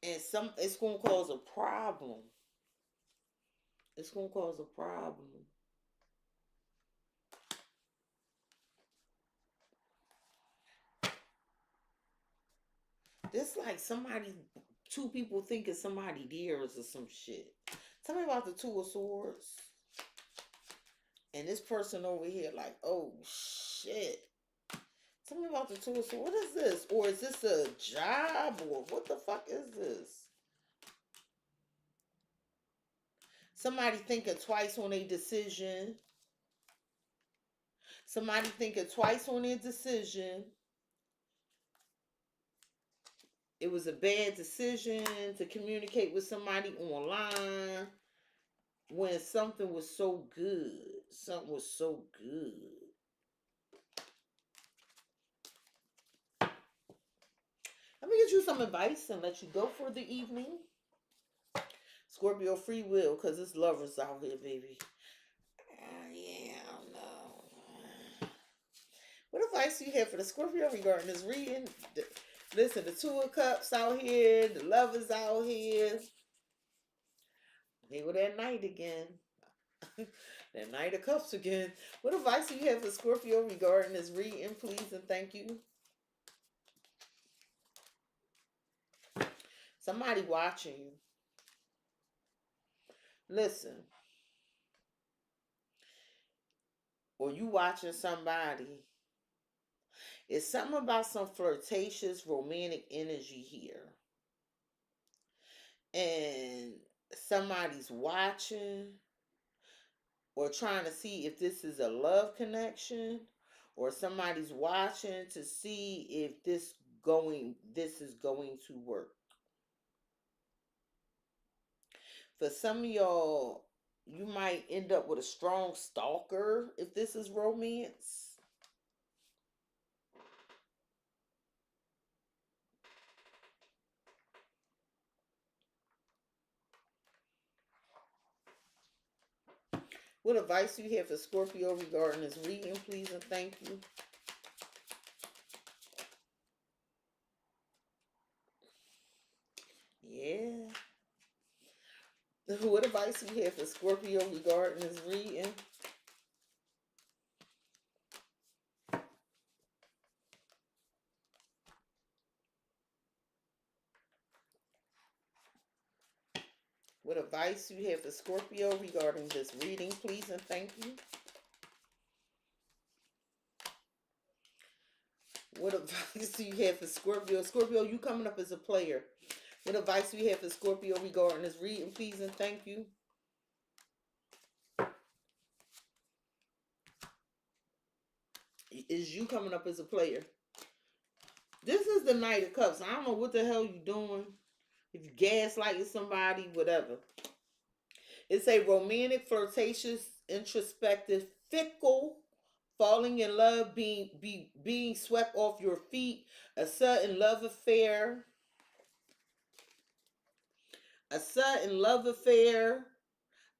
And it's gonna cause a problem. It's gonna cause a problem. This like somebody, two people thinking somebody theirs or some shit. Tell me about the Two of Swords. And this person over here like, oh shit. Tell me about the Two of Swords. What is this? Or is this a job? Or what the fuck is this? Somebody thinking twice on a decision. Somebody thinking twice on their decision. It was a bad decision to communicate with somebody online when something was so good. Something was so good. Let me get you some advice and let you go for the evening. Scorpio, free will, because it's lovers out here, baby. Yeah, I don't know. What advice do you have for the Scorpio regarding this reading? Listen, the Two of Cups out here, the lovers out here. Here with that Knight again. That Knight of Cups again. What advice do you have for Scorpio regarding this reading, please, and thank you? Somebody watching you. Listen. Or you watching somebody. It's something about some flirtatious, romantic energy here. And somebody's watching or trying to see if this is a love connection, or somebody's watching to see if this is going to work. For some of y'all, you might end up with a strong stalker if this is romance. What advice do you have for Scorpio regarding this reading, please, and thank you? Yeah. What advice do you have for Scorpio regarding this reading? What advice do you have for Scorpio regarding this reading, please, and thank you? What advice do you have for Scorpio? Scorpio, you coming up as a player. What advice do you have for Scorpio regarding this reading, please, and thank you? Is you coming up as a player? This is the Knight of Cups. I don't know what the hell you doing. If you gaslighting somebody, whatever. It's a romantic, flirtatious, introspective, fickle, falling in love, being swept off your feet, a sudden love affair,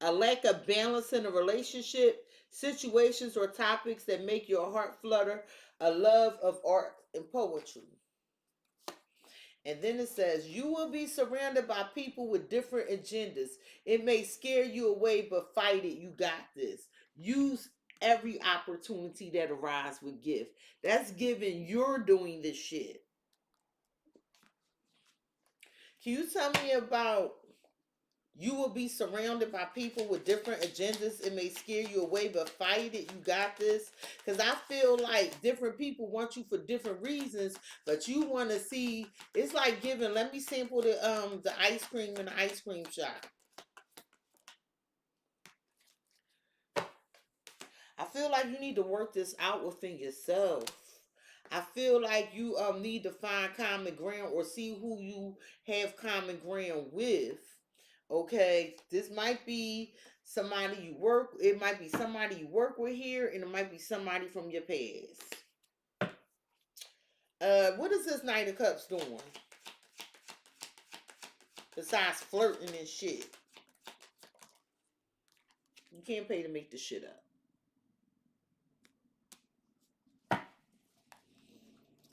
a lack of balance in a relationship, situations or topics that make your heart flutter, a love of art and poetry. And then it says, you will be surrounded by people with different agendas. It may scare you away, but fight it. You got this. Use every opportunity that arises with gift. That's giving you're doing this shit. Can you tell me about You will be surrounded by people with different agendas. It may scare you away, but fight it. You got this. Because I feel like different people want you for different reasons, but you want to see. It's like giving. Let me sample the ice cream in the ice cream shop. I feel like you need to work this out within yourself. I feel like you need to find common ground or see who you have common ground with. Okay, this might be somebody you work. It might be somebody you work with here, and it might be somebody from your past. What is this Knight of Cups doing besides flirting and shit? You can't pay to make this shit up.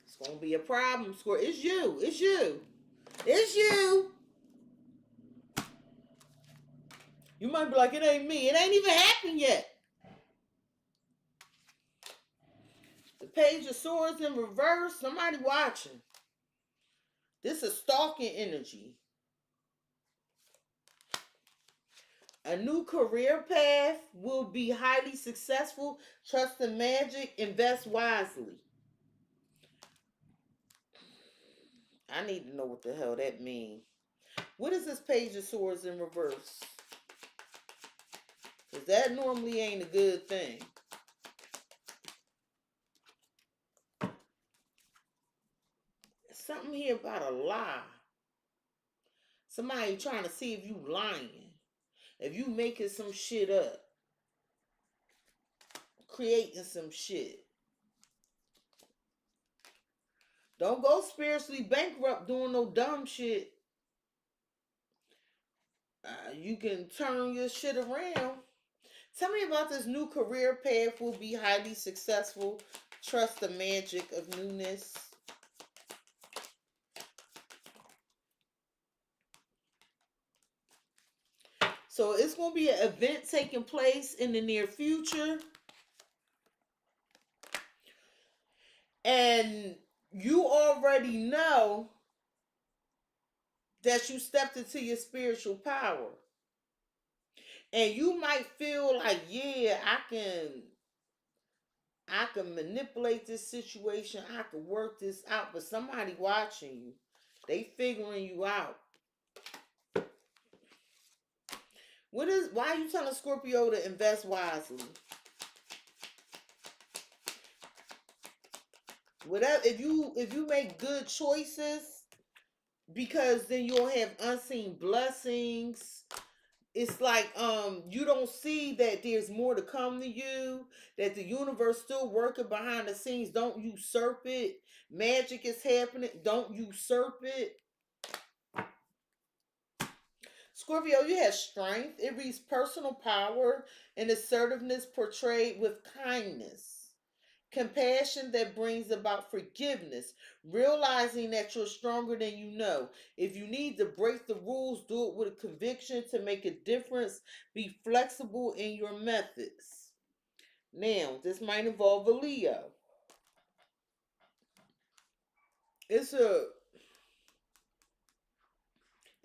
It's gonna be a problem, Scorpio. It's you. It's you. It's you. You might be like, it ain't me. It ain't even happened yet. The Page of Swords in reverse. Somebody watching. This is stalking energy. A new career path will be highly successful. Trust in magic. Invest wisely. I need to know what the hell that means. What is this Page of Swords in reverse? Because that normally ain't a good thing. Something here about a lie. Somebody trying to see if you lying. If you making some shit up. Creating some shit. Don't go spiritually bankrupt doing no dumb shit. You can turn your shit around. Tell me about this new career path will be highly successful. Trust the magic of newness. So it's going to be an event taking place in the near future. And you already know that you stepped into your spiritual power. And you might feel like, yeah, I can manipulate this situation. I can work this out. But somebody watching you. They figuring you out. Why are you telling Scorpio to invest wisely? Whatever, if you make good choices, because then you'll have unseen blessings. It's like you don't see that there's more to come to you, that the universe still working behind the scenes. Don't usurp it. Magic is happening. Don't usurp it. Scorpio, you have strength. It reads personal power and assertiveness portrayed with kindness. Compassion that brings about forgiveness. Realizing that you're stronger than you know. If you need to break the rules, do it with a conviction to make a difference. Be flexible in your methods. Now, this might involve a Leo. It's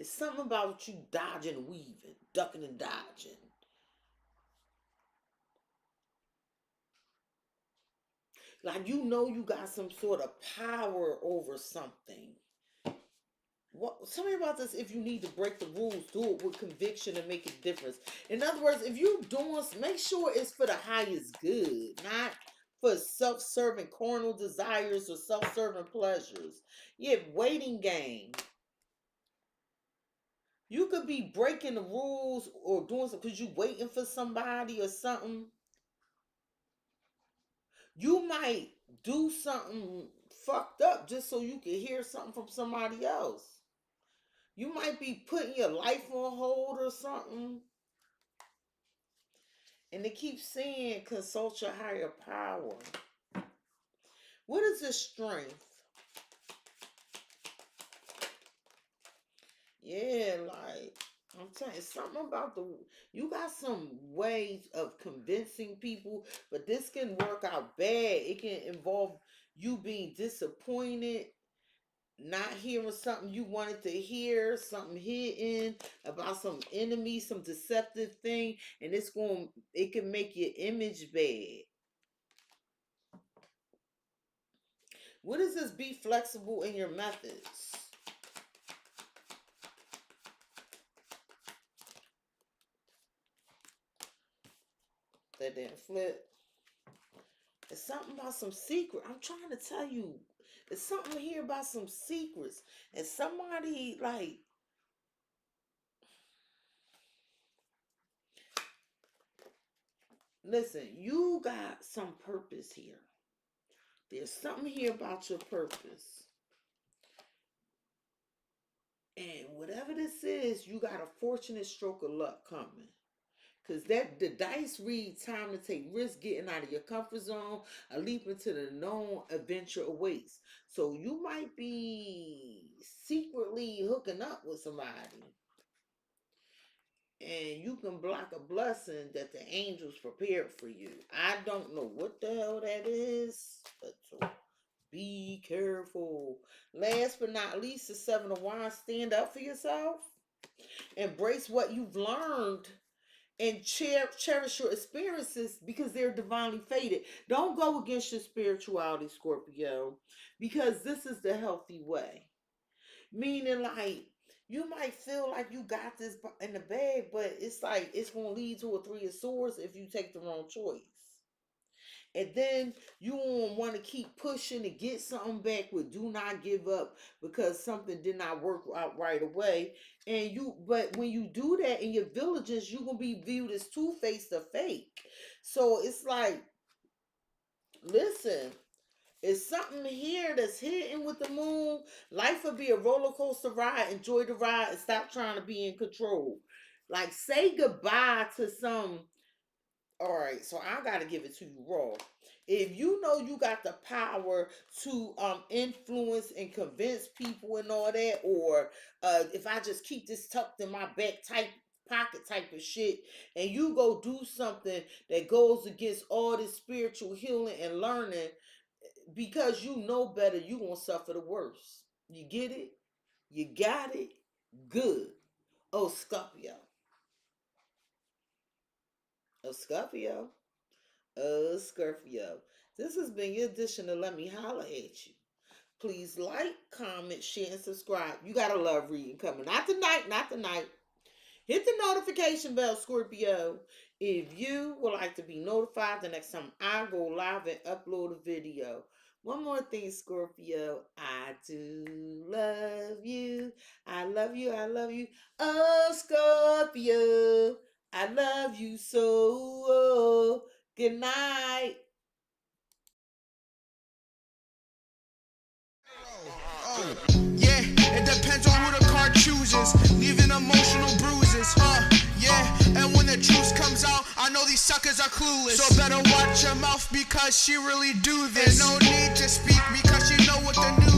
something about you dodging and weaving, ducking and dodging. Like you know you got some sort of power over something. Tell me about this. If you need to break the rules, do it with conviction and make a difference. In other words, if you doing, make sure it's for the highest good, not for self-serving carnal desires or self-serving pleasures. Yeah, waiting game. You could be breaking the rules or doing something because you waiting for somebody or something. You might do something fucked up just so you can hear something from somebody else. You might be putting your life on hold or something. And they keep saying consult your higher power. What is this strength? Yeah, like I'm telling you, something about you got some ways of convincing people, but this can work out bad. It can involve you being disappointed. not hearing something you wanted to hear, something hidden about some enemy, some deceptive thing, and it can make your image bad. What is this? Be flexible in your methods. That didn't flip. It's something about some secret. I'm trying to tell you. There's something here about some secrets. And somebody, like, listen, you got some purpose here. There's something here about your purpose. And whatever this is, you got a fortunate stroke of luck coming. Because the dice read time to take risks, getting out of your comfort zone, a leap into the known adventure awaits. So you might be secretly hooking up with somebody. And you can block a blessing that the angels prepared for you. I don't know what the hell that is, but so be careful. Last but not least, the Seven of Wands. Stand up for yourself. Embrace what you've learned. And cherish your experiences because they're divinely fated. Don't go against your spirituality, Scorpio, because this is the healthy way. Meaning, like, you might feel like you got this in the bag, but it's like it's going to lead to a Three of Swords if you take the wrong choice. And then you won't want to keep pushing to get something back with do not give up because something did not work out right away. But when you do that in your villages, you're going to be viewed as two-faced or fake. So it's like, listen, it's something here that's hidden with the moon. Life will be a roller coaster ride. Enjoy the ride and stop trying to be in control. Like, say goodbye to some. All right, so I got to give it to you raw. If you know you got the power to influence and convince people and all that, or if I just keep this tucked in my back pocket type of shit, and you go do something that goes against all this spiritual healing and learning, because you know better, you gonna suffer the worst. You get it? You got it? Good. Oh, Scorpio. Oh, Scorpio. Oh, Scorpio. This has been your edition of Let Me Holler at You. Please like, comment, share, and subscribe. You got a love reading coming. Not tonight, not tonight. Hit the notification bell, Scorpio, if you would like to be notified the next time I go live and upload a video. One more thing, Scorpio. I do love you. I love you. I love you. Oh, Scorpio. I love you so. Oh, good night. Yeah, it depends on who the card chooses, leaving emotional bruises. Yeah, and when the truth comes out, I know these suckers are clueless. So better watch your mouth because she really do this. And no need to speak because you know what the news